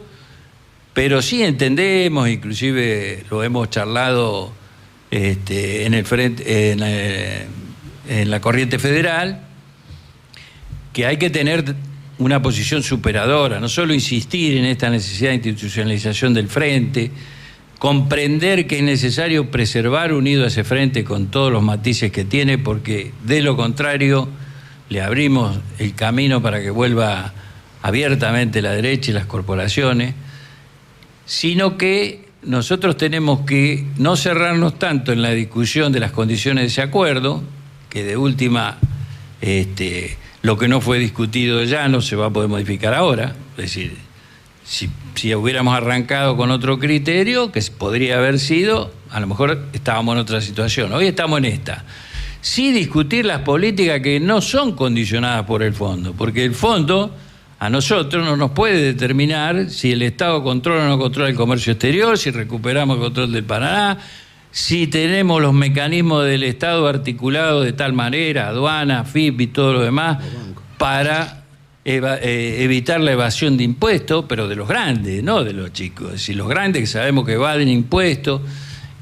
pero sí entendemos, inclusive lo hemos charlado en el frente, en la corriente federal, que hay que tener una posición superadora, no solo insistir en esta necesidad de institucionalización del frente, comprender que es necesario preservar unido a ese frente con todos los matices que tiene, porque de lo contrario le abrimos el camino para que vuelva abiertamente la derecha y las corporaciones, sino que nosotros tenemos que no cerrarnos tanto en la discusión de las condiciones de ese acuerdo, que de última lo que no fue discutido ya no se va a poder modificar ahora. Es decir, si hubiéramos arrancado con otro criterio, que podría haber sido, a lo mejor estábamos en otra situación. Hoy estamos en esta. Sí discutir las políticas que no son condicionadas por el fondo, porque el fondo a nosotros no nos puede determinar si el Estado controla o no controla el comercio exterior, si recuperamos el control del Paraná, si tenemos los mecanismos del Estado articulados de tal manera, aduana, FIP y todo lo demás, para evitar la evasión de impuestos, pero de los grandes, no de los chicos. Es decir, los grandes que sabemos que evaden impuestos,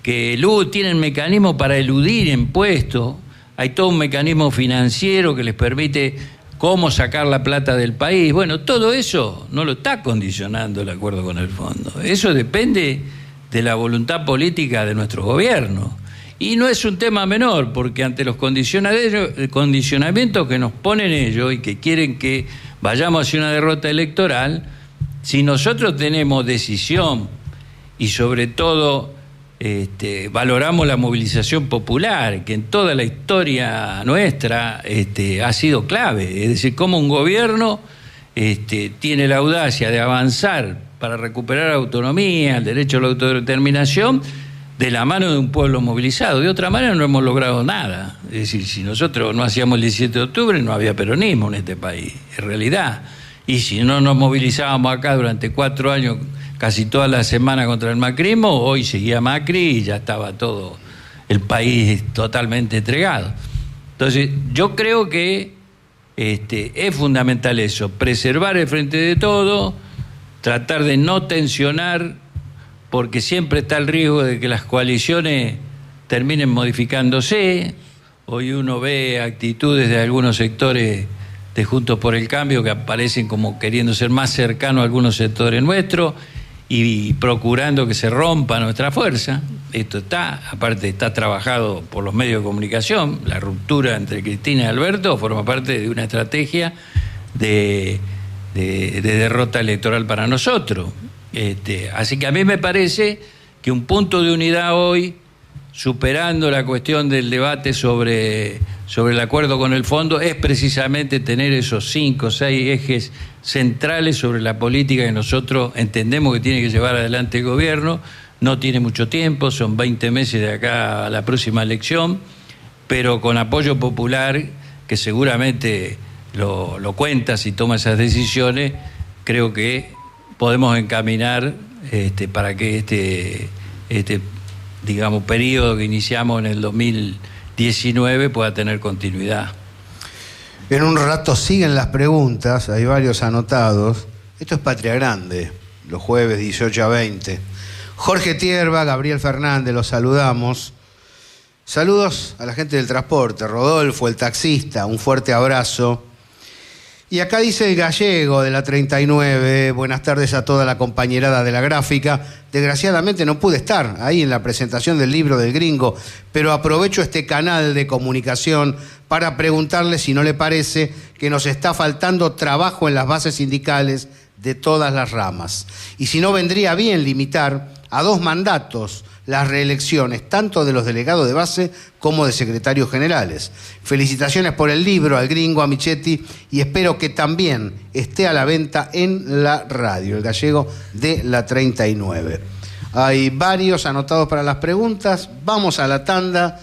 que tienen mecanismos para eludir impuestos, hay todo un mecanismo financiero que les permite cómo sacar la plata del país. Bueno, todo eso no lo está condicionando el acuerdo con el fondo. Eso depende de la voluntad política de nuestro gobierno. Y no es un tema menor, porque ante los condicionamientos que nos ponen ellos y que quieren que vayamos hacia una derrota electoral, si nosotros tenemos decisión y sobre todo valoramos la movilización popular, que en toda la historia nuestra ha sido clave, es decir, cómo un gobierno tiene la audacia de avanzar para recuperar autonomía, el derecho a la autodeterminación, de la mano de un pueblo movilizado. De otra manera no hemos logrado nada. Es decir, si nosotros no hacíamos el 17 de octubre, no había peronismo en este país, en realidad. Y si no nos movilizábamos acá durante 4 años, casi toda la semana contra el macrismo, hoy seguía Macri y ya estaba todo el país totalmente entregado. Entonces, yo creo que es fundamental eso, preservar el Frente de Todos, tratar de no tensionar, porque siempre está el riesgo de que las coaliciones terminen modificándose. Hoy uno ve actitudes de algunos sectores de Juntos por el Cambio que aparecen como queriendo ser más cercanos a algunos sectores nuestros y procurando que se rompa nuestra fuerza. Esto aparte está trabajado por los medios de comunicación. La ruptura entre Cristina y Alberto forma parte de una estrategia de derrota electoral para nosotros. Así que a mí me parece que un punto de unidad hoy, superando la cuestión del debate sobre el acuerdo con el fondo, es precisamente tener esos 5 o 6 ejes centrales sobre la política que nosotros entendemos que tiene que llevar adelante el gobierno. No tiene mucho tiempo, son 20 meses de acá a la próxima elección, pero con apoyo popular, que seguramente lo cuenta si toma esas decisiones, creo que podemos encaminar para que digamos, periodo que iniciamos en el 2019 pueda tener continuidad. En un rato siguen las preguntas, hay varios anotados. Esto es Patria Grande, los jueves 18 a 20. Jorge Tierba, Gabriel Fernández, los saludamos. Saludos a la gente del transporte, Rodolfo, el taxista, un fuerte abrazo. Y acá dice el gallego de la 39, buenas tardes a toda la compañerada de la gráfica. Desgraciadamente no pude estar ahí en la presentación del libro del gringo, pero aprovecho este canal de comunicación para preguntarle si no le parece que nos está faltando trabajo en las bases sindicales de todas las ramas. Y si no vendría bien limitar a 2 mandatos las reelecciones, tanto de los delegados de base como de secretarios generales. Felicitaciones por el libro al gringo, a Michetti, y espero que también esté a la venta en la radio, el gallego de la 39. Hay varios anotados para las preguntas. Vamos a la tanda.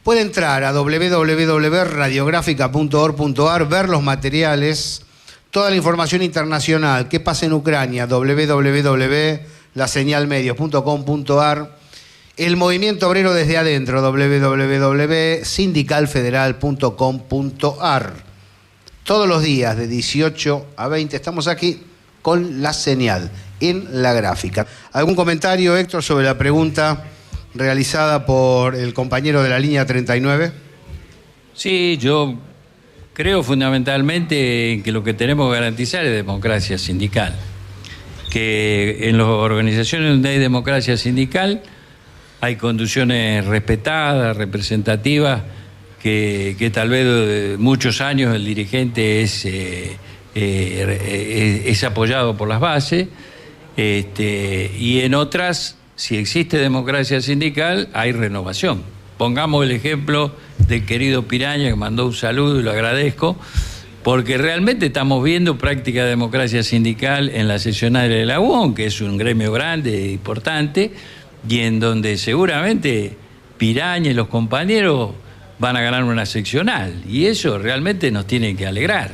Puede entrar a www.radiografica.org.ar, ver los materiales, toda la información internacional, qué pasa en Ucrania, www.laseñalmedios.com.ar. El movimiento obrero desde adentro, www.sindicalfederal.com.ar. Todos los días de 18 a 20 estamos aquí con La Señal en la gráfica. ¿Algún comentario, Héctor, sobre la pregunta realizada por el compañero de la línea 39? Sí, yo creo fundamentalmente que lo que tenemos que garantizar es democracia sindical. Que en las organizaciones donde hay democracia sindical hay conducciones respetadas, representativas, que tal vez muchos años el dirigente es apoyado por las bases, y en otras, si existe democracia sindical, hay renovación. Pongamos el ejemplo del querido Piraña, que mandó un saludo y lo agradezco, porque realmente estamos viendo práctica de democracia sindical en la seccional de la UON, que es un gremio grande e importante, y en donde seguramente Piraña y los compañeros van a ganar una seccional, y eso realmente nos tiene que alegrar.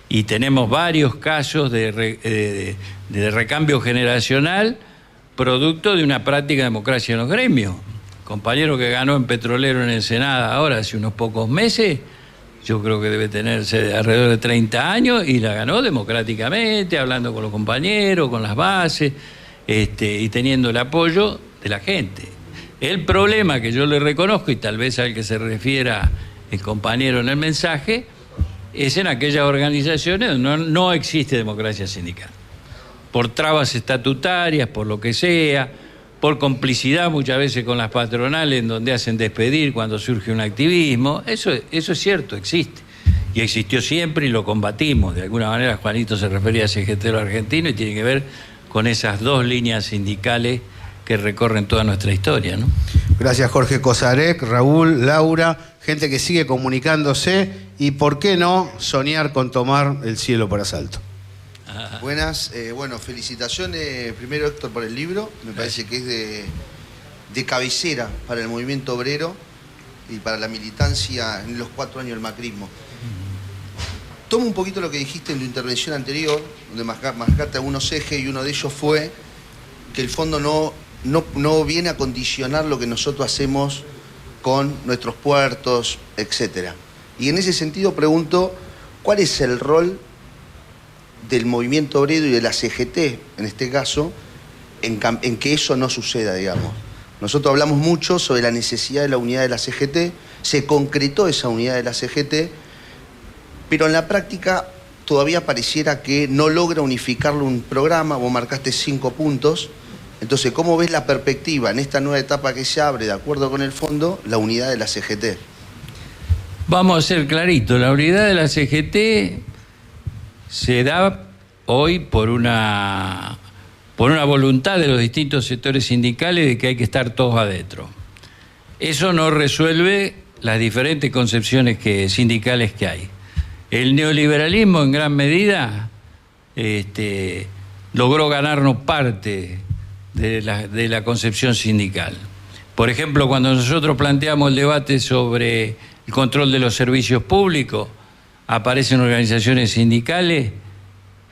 Y tenemos varios casos de recambio generacional producto de una práctica de democracia en los gremios. Compañero que ganó en Petrolero en Ensenada ahora hace unos pocos meses, yo creo que debe tenerse alrededor de 30 años, y la ganó democráticamente, hablando con los compañeros, con las bases, y teniendo el apoyo de la gente. El problema que yo le reconozco, y tal vez al que se refiera el compañero en el mensaje, es en aquellas organizaciones donde no existe democracia sindical. Por trabas estatutarias, por lo que sea, por complicidad muchas veces con las patronales, en donde hacen despedir cuando surge un activismo. Eso es cierto, existe. Y existió siempre y lo combatimos. De alguna manera Juanito se refería a CGT argentino, y tiene que ver con esas 2 líneas sindicales que recorren toda nuestra historia, ¿no? Gracias, Jorge Cosarec, Raúl, Laura, gente que sigue comunicándose, y por qué no soñar con tomar el cielo por asalto. Buenas, bueno, felicitaciones primero, Héctor, por el libro. Me parece que es de cabecera para el movimiento obrero y para la militancia en los 4 años del macrismo. Tomo un poquito lo que dijiste en tu intervención anterior, donde marcaste algunos ejes, y uno de ellos fue que el fondo no viene a condicionar lo que nosotros hacemos con nuestros puertos, etc. Y en ese sentido pregunto, ¿cuál es el rol del movimiento obrero y de la CGT, en este caso, en que eso no suceda, digamos? Nosotros hablamos mucho sobre la necesidad de la unidad de la CGT, se concretó esa unidad de la CGT, pero en la práctica todavía pareciera que no logra unificarlo un programa. Vos marcaste 5 puntos. Entonces, ¿cómo ves la perspectiva en esta nueva etapa que se abre, de acuerdo con el fondo, la unidad de la CGT? Vamos a ser claritos, la unidad de la CGT se da hoy por una por una voluntad de los distintos sectores sindicales de que hay que estar todos adentro. Eso no resuelve las diferentes concepciones sindicales que hay. El neoliberalismo en gran medida logró ganarnos parte de la concepción sindical. Por ejemplo, cuando nosotros planteamos el debate sobre el control de los servicios públicos, aparecen organizaciones sindicales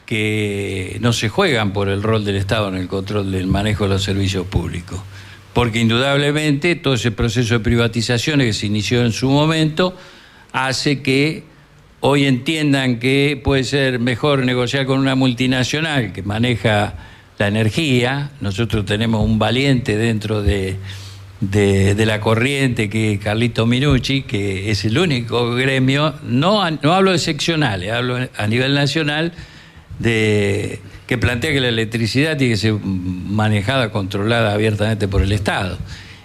que no se juegan por el rol del Estado en el control del manejo de los servicios públicos, porque indudablemente todo ese proceso de privatizaciones que se inició en su momento hace que hoy entiendan que puede ser mejor negociar con una multinacional que maneja la energía. Nosotros tenemos un valiente dentro de la corriente, que es Carlito Minucci, que es el único gremio, no hablo de seccionales, hablo a nivel nacional, que plantea que la electricidad tiene que ser manejada, controlada abiertamente por el Estado.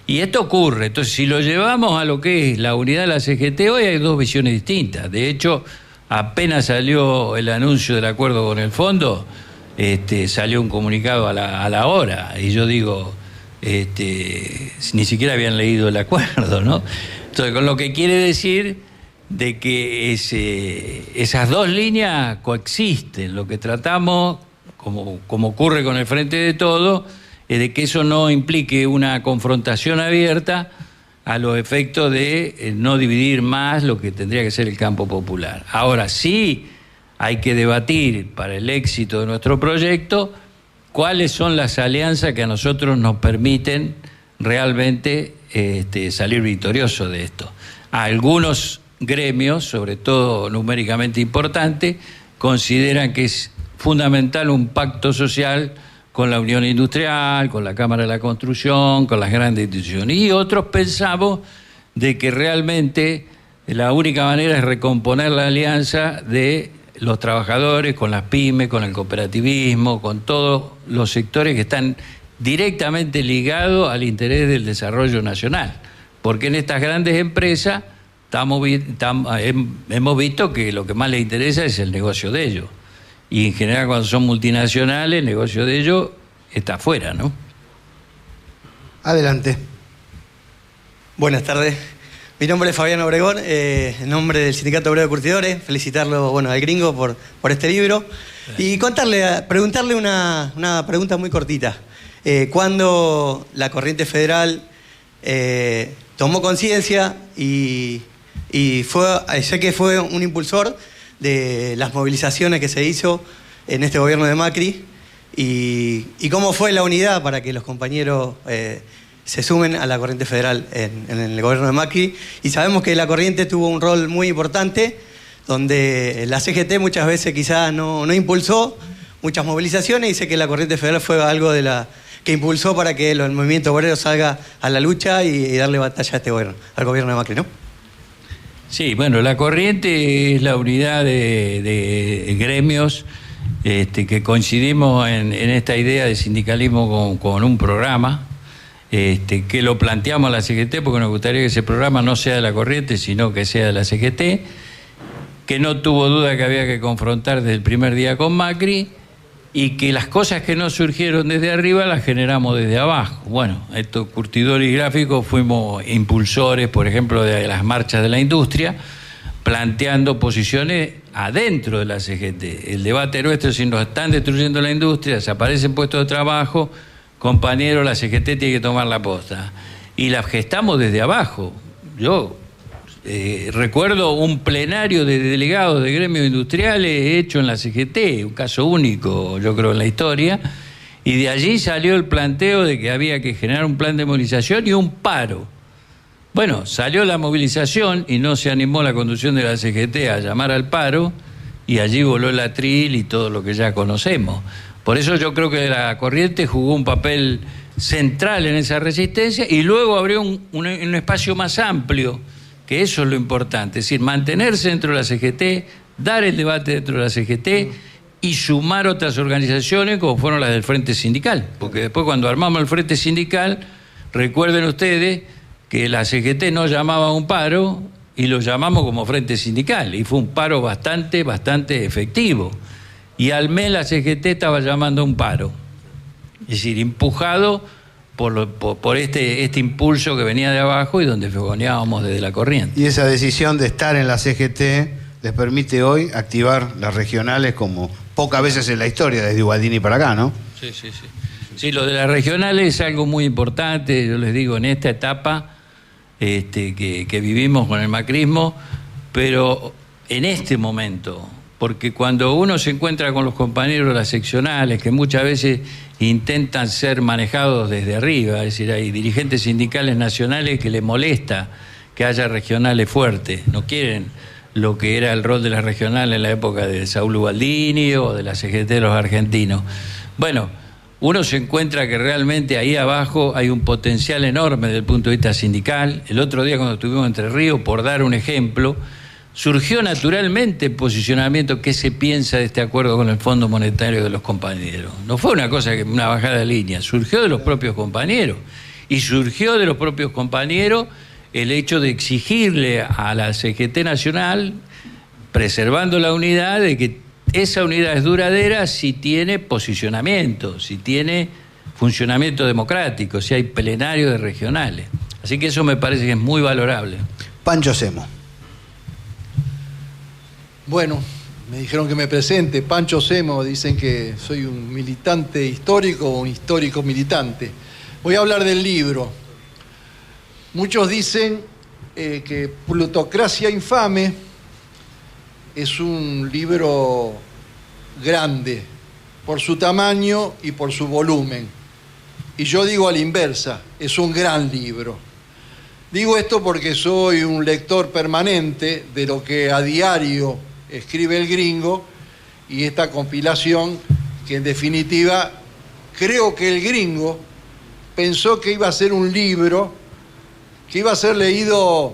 Y esto ocurre. Entonces, si lo llevamos a lo que es la unidad de la CGT, hoy hay dos visiones distintas. De hecho, apenas salió el anuncio del acuerdo con el fondo, salió un comunicado a la hora, y yo digo, ni siquiera habían leído el acuerdo, ¿no? Entonces, con lo que quiere decir de que esas dos líneas coexisten. Lo que tratamos, como ocurre con el Frente de Todos, es de que eso no implique una confrontación abierta a los efectos de no dividir más lo que tendría que ser el campo popular. Ahora sí hay que debatir para el éxito de nuestro proyecto cuáles son las alianzas que a nosotros nos permiten realmente salir victoriosos de esto. Algunos gremios, sobre todo numéricamente importantes, consideran que es fundamental un pacto social con la Unión Industrial, con la Cámara de la Construcción, con las grandes instituciones. Y otros pensamos de que realmente la única manera es recomponer la alianza de los trabajadores con las pymes, con el cooperativismo, con todos los sectores que están directamente ligados al interés del desarrollo nacional. Porque en estas grandes empresas hemos visto que lo que más les interesa es el negocio de ellos. Y en general cuando son multinacionales, el negocio de ellos está afuera, ¿no? Adelante. Buenas tardes. Mi nombre es Fabián Obregón, en nombre del Sindicato Obrero de Curtidores, felicitarlo al gringo por este libro y preguntarle una pregunta muy cortita. ¿Cuándo la Corriente Federal tomó conciencia y sé que fue un impulsor de las movilizaciones que se hizo en este gobierno de Macri y cómo fue la unidad para que los compañeros se sumen a la Corriente Federal en el gobierno de Macri? Y sabemos que la Corriente tuvo un rol muy importante, donde la CGT muchas veces quizás no impulsó muchas movilizaciones, y sé que la Corriente Federal fue algo que impulsó para que el movimiento obrero salga a la lucha y darle batalla a este gobierno, al gobierno de Macri, ¿no? Sí, bueno, la Corriente es la unidad de gremios que coincidimos en esta idea de sindicalismo con un programa que lo planteamos a la CGT, porque nos gustaría que ese programa no sea de la Corriente, sino que sea de la CGT, que no tuvo duda que había que confrontar desde el primer día con Macri, y que las cosas que no surgieron desde arriba las generamos desde abajo. Bueno, estos curtidores y gráficos fuimos impulsores, por ejemplo, de las marchas de la industria, planteando posiciones adentro de la CGT. El debate nuestro es: si nos están destruyendo la industria, desaparecen puestos de trabajo, compañeros, la CGT tiene que tomar la posta. Y las gestamos desde abajo. Yo recuerdo un plenario de delegados de gremios industriales hecho en la CGT, un caso único, yo creo, en la historia, y de allí salió el planteo de que había que generar un plan de movilización y un paro. Bueno, salió la movilización y no se animó la conducción de la CGT a llamar al paro, y allí voló el atril y todo lo que ya conocemos. Por eso yo creo que la Corriente jugó un papel central en esa resistencia, y luego abrió un espacio más amplio, que eso es lo importante, es decir, mantenerse dentro de la CGT, dar el debate dentro de la CGT y sumar otras organizaciones como fueron las del Frente Sindical. Porque después, cuando armamos el Frente Sindical, recuerden ustedes que la CGT no llamaba a un paro y lo llamamos como Frente Sindical, y fue un paro bastante efectivo. Y al mes la CGT estaba llamando a un paro. Es decir, empujado por este impulso que venía de abajo y donde fogoneábamos desde la corriente. Y esa decisión de estar en la CGT les permite hoy activar las regionales como pocas veces en la historia, desde Ubaldini para acá, ¿no? Sí. Sí, lo de las regionales es algo muy importante, yo les digo, en esta etapa que vivimos con el macrismo, pero en este momento, porque cuando uno se encuentra con los compañeros de las seccionales, que muchas veces intentan ser manejados desde arriba, es decir, hay dirigentes sindicales nacionales que les molesta que haya regionales fuertes, no quieren lo que era el rol de las regionales en la época de Saúl Ubaldini o de la CGT de los argentinos. Bueno, uno se encuentra que realmente ahí abajo hay un potencial enorme desde el punto de vista sindical. El otro día cuando estuvimos en Entre Ríos, por dar un ejemplo, surgió naturalmente el posicionamiento que se piensa de este acuerdo con el Fondo Monetario de los compañeros. No fue una cosa, una bajada de línea, surgió de los propios compañeros. Y surgió de los propios compañeros el hecho de exigirle a la CGT Nacional, preservando la unidad, de que esa unidad es duradera si tiene posicionamiento, si tiene funcionamiento democrático, si hay plenarios de regionales. Así que eso me parece que es muy valorable. Pancho Semo. Bueno, me dijeron que me presente. Pancho Semo, dicen que soy un militante histórico o un histórico militante. Voy a hablar del libro. Muchos dicen que Plutocracia Infame es un libro grande por su tamaño y por su volumen. Y yo digo a la inversa, es un gran libro. Digo esto porque soy un lector permanente de lo que a diario escribe el Gringo y esta compilación que en definitiva creo que el Gringo pensó que iba a ser un libro que iba a ser leído,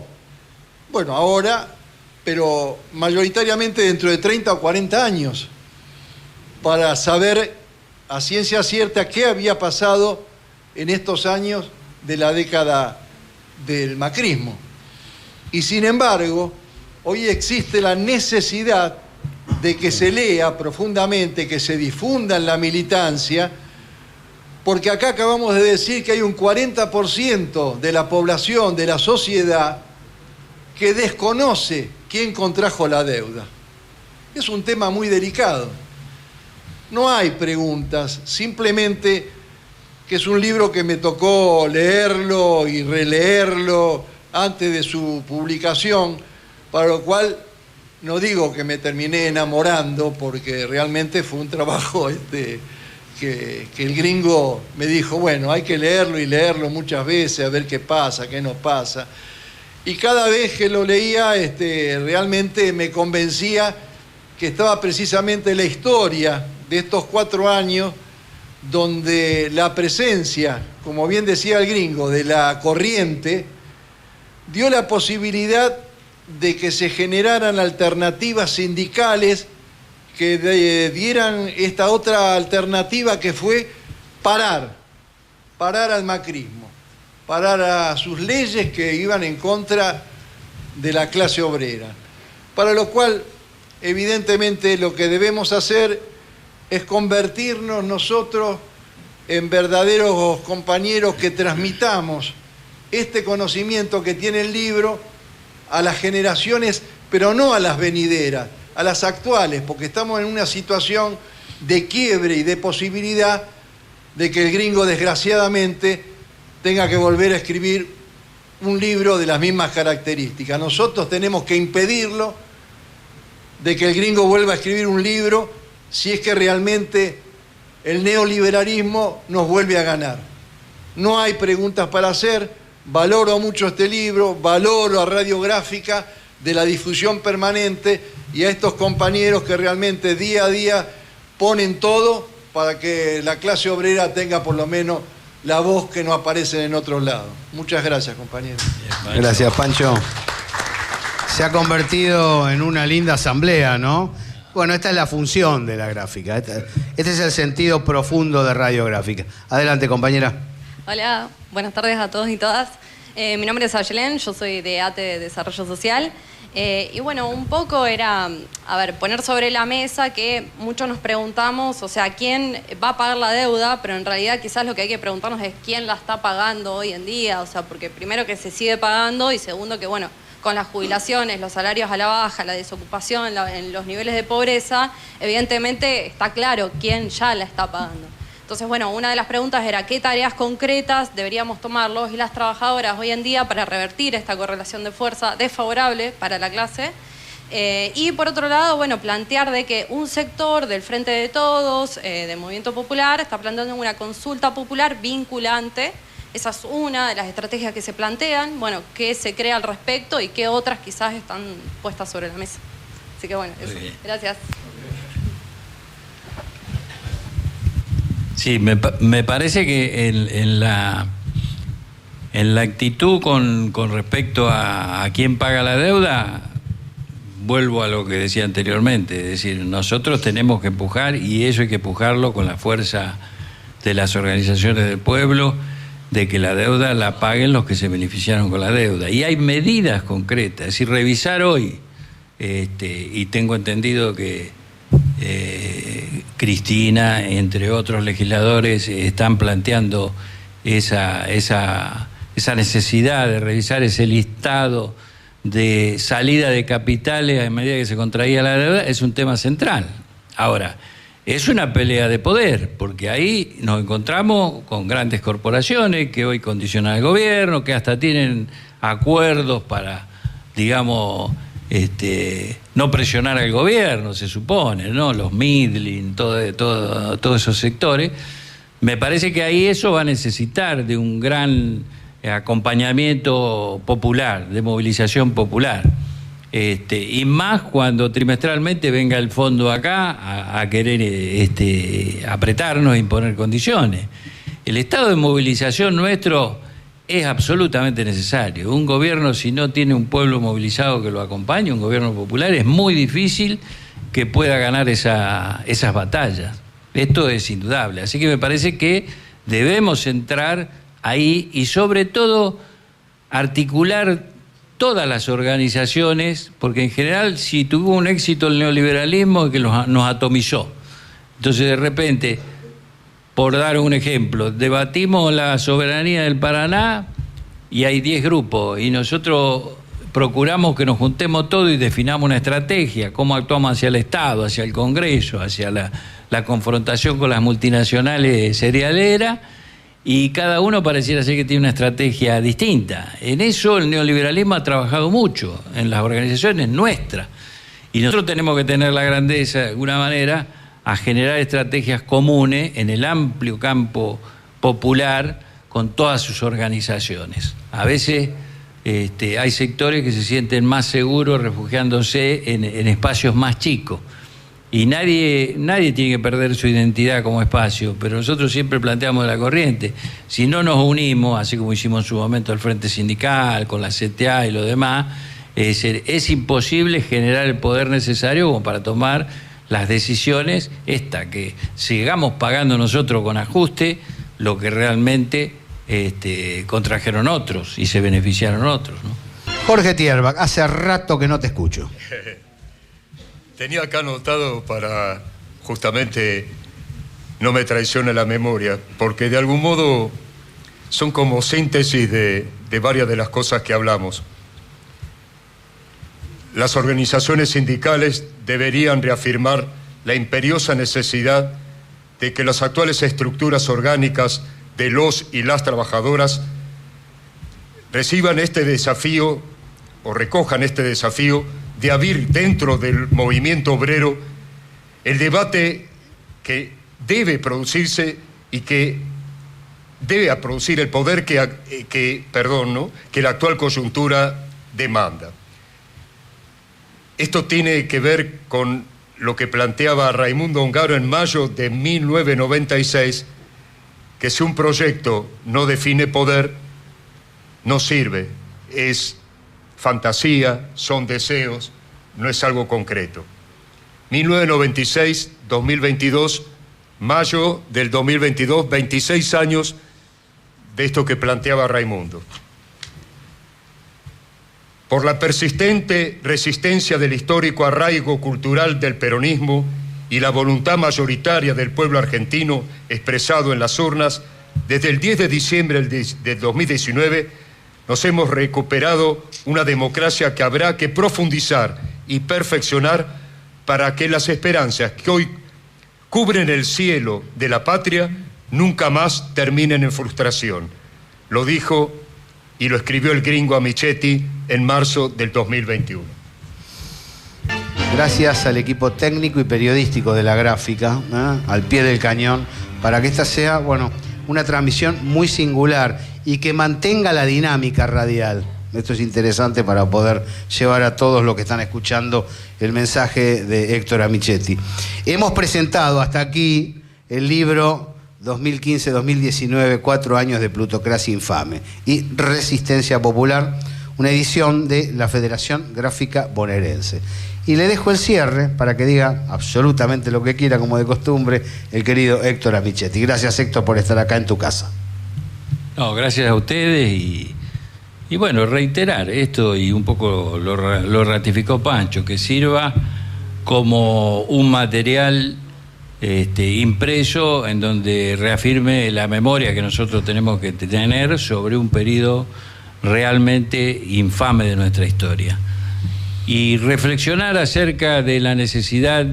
bueno, ahora, pero mayoritariamente dentro de 30 o 40 años, para saber a ciencia cierta qué había pasado en estos años de la década del macrismo. Y sin embargo, hoy existe la necesidad de que se lea profundamente, que se difunda en la militancia, porque acá acabamos de decir que hay un 40% de la población, de la sociedad, que desconoce quién contrajo la deuda. Es un tema muy delicado. No hay preguntas, simplemente que es un libro que me tocó leerlo y releerlo antes de su publicación, para lo cual no digo que me terminé enamorando, porque realmente fue un trabajo que el Gringo me dijo, bueno, hay que leerlo y leerlo muchas veces, a ver qué pasa, qué no pasa. Y cada vez que lo leía, realmente me convencía que estaba precisamente la historia de estos 4 años, donde la presencia, como bien decía el Gringo, de la corriente, dio la posibilidad de que se generaran alternativas sindicales que dieran esta otra alternativa que fue parar al macrismo, parar a sus leyes que iban en contra de la clase obrera. Para lo cual, evidentemente, lo que debemos hacer es convertirnos nosotros en verdaderos compañeros que transmitamos este conocimiento que tiene el libro a las generaciones, pero no a las venideras, a las actuales, porque estamos en una situación de quiebre y de posibilidad de que el Gringo, desgraciadamente, tenga que volver a escribir un libro de las mismas características. Nosotros tenemos que impedirlo, de que el Gringo vuelva a escribir un libro, si es que realmente el neoliberalismo nos vuelve a ganar. No hay preguntas para hacer. Valoro mucho este libro, valoro a Radiográfica de la difusión permanente y a estos compañeros que realmente día a día ponen todo para que la clase obrera tenga por lo menos la voz que no aparece en otros lados. Muchas gracias, compañeros. Gracias, Pancho. Se ha convertido en una linda asamblea, ¿no? Bueno, esta es la función de la gráfica. Este es el sentido profundo de Radiográfica. Adelante, compañera. Hola, buenas tardes a todos y todas. Mi nombre es Ayelén, yo soy de ATE de Desarrollo Social Y bueno, un poco era, a ver, poner sobre la mesa que muchos nos preguntamos, o sea, ¿quién va a pagar la deuda? Pero en realidad quizás lo que hay que preguntarnos es quién la está pagando hoy en día, o sea, porque primero que se sigue pagando y segundo que, bueno, con las jubilaciones, los salarios a la baja, la desocupación, en los niveles de pobreza, evidentemente está claro quién ya la está pagando. Entonces, bueno, una de las preguntas era qué tareas concretas deberíamos tomar los y las trabajadoras hoy en día para revertir esta correlación de fuerza desfavorable para la clase. Y por otro lado, bueno, plantear de que un sector del Frente de Todos, del Movimiento Popular, está planteando una consulta popular vinculante. Esa es una de las estrategias que se plantean, bueno, qué se crea al respecto y qué otras quizás están puestas sobre la mesa. Así que bueno, eso. Gracias. Sí, me parece que en la actitud con respecto a quién paga la deuda, vuelvo a lo que decía anteriormente, es decir, nosotros tenemos que empujar y eso hay que empujarlo con la fuerza de las organizaciones del pueblo, de que la deuda la paguen los que se beneficiaron con la deuda. Y hay medidas concretas, es decir, revisar hoy, y tengo entendido que Cristina, entre otros legisladores, están planteando esa necesidad de revisar ese listado de salida de capitales a medida que se contraía la deuda, es un tema central. Ahora, es una pelea de poder, porque ahí nos encontramos con grandes corporaciones que hoy condicionan al gobierno, que hasta tienen acuerdos para, digamos, no presionar al gobierno, se supone, ¿no? Los middling, todos esos sectores. Me parece que ahí eso va a necesitar de un gran acompañamiento popular, de movilización popular. Y más cuando trimestralmente venga el fondo acá a querer apretarnos e imponer condiciones. El estado de movilización nuestro es absolutamente necesario. Un gobierno, si no tiene un pueblo movilizado que lo acompañe, un gobierno popular, es muy difícil que pueda ganar esas batallas. Esto es indudable. Así que me parece que debemos entrar ahí y sobre todo articular todas las organizaciones, porque en general si tuvo un éxito el neoliberalismo es que nos atomizó. Entonces de repente, por dar un ejemplo, debatimos la soberanía del Paraná y hay 10 grupos y nosotros procuramos que nos juntemos todos y definamos una estrategia, cómo actuamos hacia el Estado, hacia el Congreso, hacia la confrontación con las multinacionales cerealeras, y cada uno pareciera ser que tiene una estrategia distinta. En eso el neoliberalismo ha trabajado mucho, en las organizaciones nuestras, y nosotros tenemos que tener la grandeza, de alguna manera, a generar estrategias comunes en el amplio campo popular con todas sus organizaciones. A veces hay sectores que se sienten más seguros refugiándose en espacios más chicos. Y nadie tiene que perder su identidad como espacio, pero nosotros siempre planteamos la corriente. Si no nos unimos, así como hicimos en su momento el Frente Sindical, con la CTA y lo demás, es imposible generar el poder necesario como para tomar las decisiones, que sigamos pagando nosotros con ajuste lo que realmente contrajeron otros y se beneficiaron otros, ¿no? Jorge Tierbach, hace rato que no te escucho. Tenía acá anotado para justamente no me traicione la memoria, porque de algún modo son como síntesis de varias de las cosas que hablamos. Las organizaciones sindicales deberían reafirmar la imperiosa necesidad de que las actuales estructuras orgánicas de los y las trabajadoras reciban este desafío o recojan este desafío de abrir dentro del movimiento obrero el debate que debe producirse y que debe producir el poder que la actual coyuntura demanda. Esto tiene que ver con lo que planteaba Raimundo Ongaro en mayo de 1996, que si un proyecto no define poder, no sirve, es fantasía, son deseos, no es algo concreto. 1996, 2022, mayo del 2022, 26 años de esto que planteaba Raimundo. por la persistente resistencia del histórico arraigo cultural del peronismo y la voluntad mayoritaria del pueblo argentino expresado en las urnas, desde el 10 de diciembre de 2019 nos hemos recuperado una democracia que habrá que profundizar y perfeccionar para que las esperanzas que hoy cubren el cielo de la patria nunca más terminen en frustración. Lo dijo y lo escribió el gringo Amichetti en marzo del 2021. Gracias al equipo técnico y periodístico de La Gráfica, al pie del cañón, para que esta sea, bueno, una transmisión muy singular y que mantenga la dinámica radial. Esto es interesante para poder llevar a todos los que están escuchando el mensaje de Héctor Amichetti. Hemos presentado hasta aquí el libro 2015-2019, 4 años de plutocracia infame y resistencia popular, una edición de la Federación Gráfica Bonaerense. Y le dejo el cierre para que diga absolutamente lo que quiera, como de costumbre, el querido Héctor Amichetti. Gracias, Héctor, por estar acá en tu casa. No, gracias a ustedes y bueno, reiterar esto, y un poco lo ratificó Pancho, que sirva como un material impreso en donde reafirme la memoria que nosotros tenemos que tener sobre un periodo realmente infame de nuestra historia. Y reflexionar acerca de la necesidad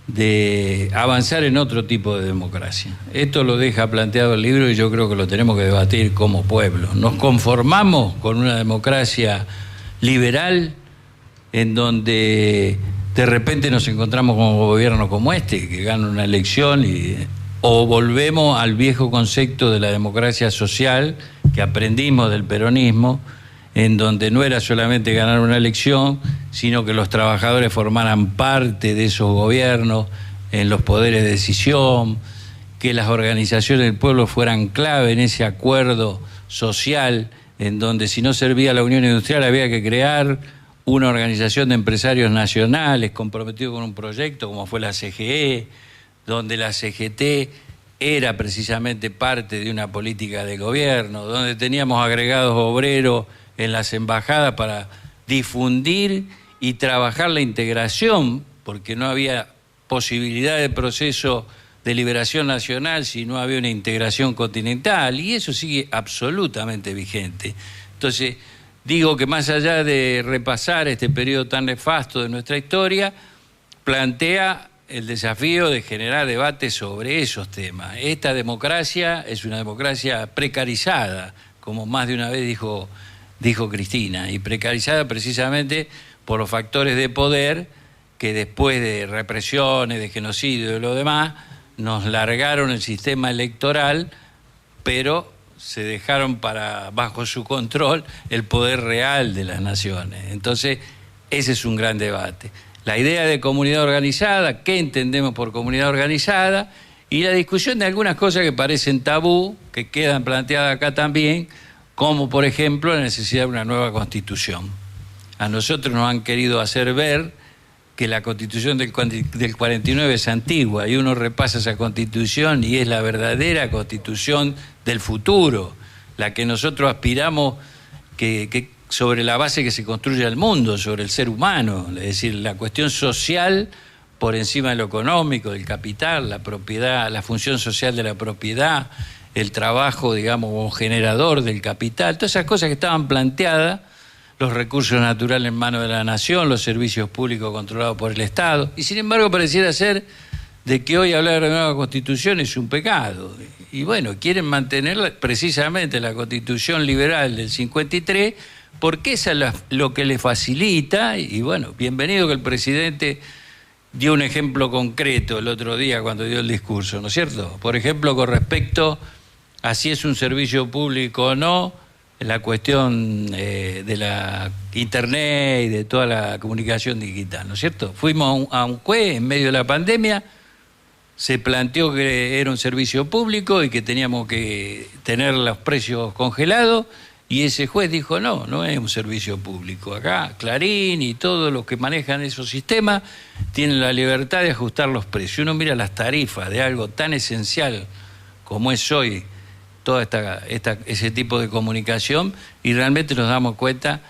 de avanzar en otro tipo de democracia. Esto lo deja planteado el libro y yo creo que lo tenemos que debatir como pueblo. ¿Nos conformamos con una democracia liberal en donde de repente nos encontramos con un gobierno como este, que gana una elección, o volvemos al viejo concepto de la democracia social que aprendimos del peronismo, en donde no era solamente ganar una elección, sino que los trabajadores formaran parte de esos gobiernos en los poderes de decisión, que las organizaciones del pueblo fueran clave en ese acuerdo social, en donde si no servía la Unión Industrial había que crear una organización de empresarios nacionales comprometidos con un proyecto como fue la CGE, donde la CGT era precisamente parte de una política de gobierno, donde teníamos agregados obreros en las embajadas para difundir y trabajar la integración, porque no había posibilidad de proceso de liberación nacional si no había una integración continental, y eso sigue absolutamente vigente. Entonces, digo que más allá de repasar este periodo tan nefasto de nuestra historia, plantea el desafío de generar debate sobre esos temas. Esta democracia es una democracia precarizada, como más de una vez dijo Cristina, y precarizada precisamente por los factores de poder que después de represiones, de genocidio y lo demás, nos largaron el sistema electoral, pero se dejaron bajo su control el poder real de las naciones. Entonces, ese es un gran debate. La idea de comunidad organizada, ¿qué entendemos por comunidad organizada? Y la discusión de algunas cosas que parecen tabú, que quedan planteadas acá también, como por ejemplo la necesidad de una nueva constitución. A nosotros nos han querido hacer ver que la constitución del 49 es antigua, y uno repasa esa constitución y es la verdadera constitución del futuro, la que nosotros aspiramos, que sobre la base que se construye el mundo, sobre el ser humano, es decir, la cuestión social por encima de lo económico, del capital, la propiedad, la función social de la propiedad, el trabajo, digamos, como generador del capital, todas esas cosas que estaban planteadas, los recursos naturales en manos de la nación, los servicios públicos controlados por el Estado, y sin embargo pareciera ser de que hoy hablar de nueva constitución es un pecado. Y bueno, quieren mantener precisamente la constitución liberal del 53, porque esa es lo que le facilita, y bueno, bienvenido que el presidente dio un ejemplo concreto el otro día cuando dio el discurso, ¿no es cierto? Por ejemplo, con respecto a si es un servicio público o no, la cuestión de la internet y de toda la comunicación digital, ¿no es cierto? Fuimos a un juez en medio de la pandemia, se planteó que era un servicio público y que teníamos que tener los precios congelados, y ese juez dijo no es un servicio público. Acá Clarín y todos los que manejan esos sistemas tienen la libertad de ajustar los precios. Uno mira las tarifas de algo tan esencial como es hoy todo ese tipo de comunicación, y realmente nos damos cuenta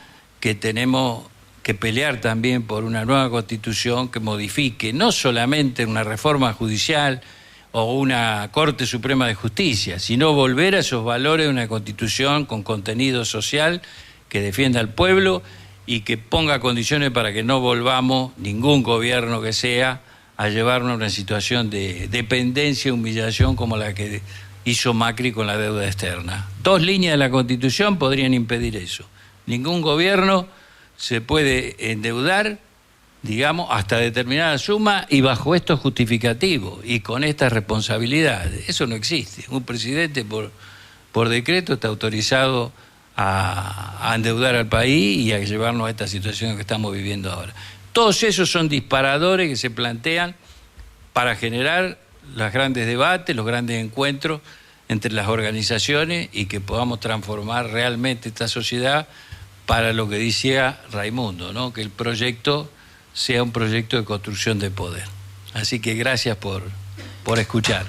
que tenemos que pelear también por una nueva constitución que modifique no solamente una reforma judicial o una Corte Suprema de Justicia, sino volver a esos valores de una constitución con contenido social que defienda al pueblo y que ponga condiciones para que no volvamos, ningún gobierno que sea, a llevarnos a una situación de dependencia y humillación como la que hizo Macri con la deuda externa. 2 líneas de la Constitución podrían impedir eso. Ningún gobierno se puede endeudar, digamos, hasta determinada suma y bajo estos justificativos y con estas responsabilidades. Eso no existe. Un presidente por decreto está autorizado a endeudar al país y a llevarnos a esta situación que estamos viviendo ahora. Todos esos son disparadores que se plantean para generar los grandes debates, los grandes encuentros entre las organizaciones y que podamos transformar realmente esta sociedad para lo que decía Raimundo, ¿no? Que el proyecto sea un proyecto de construcción de poder. Así que gracias por escuchar.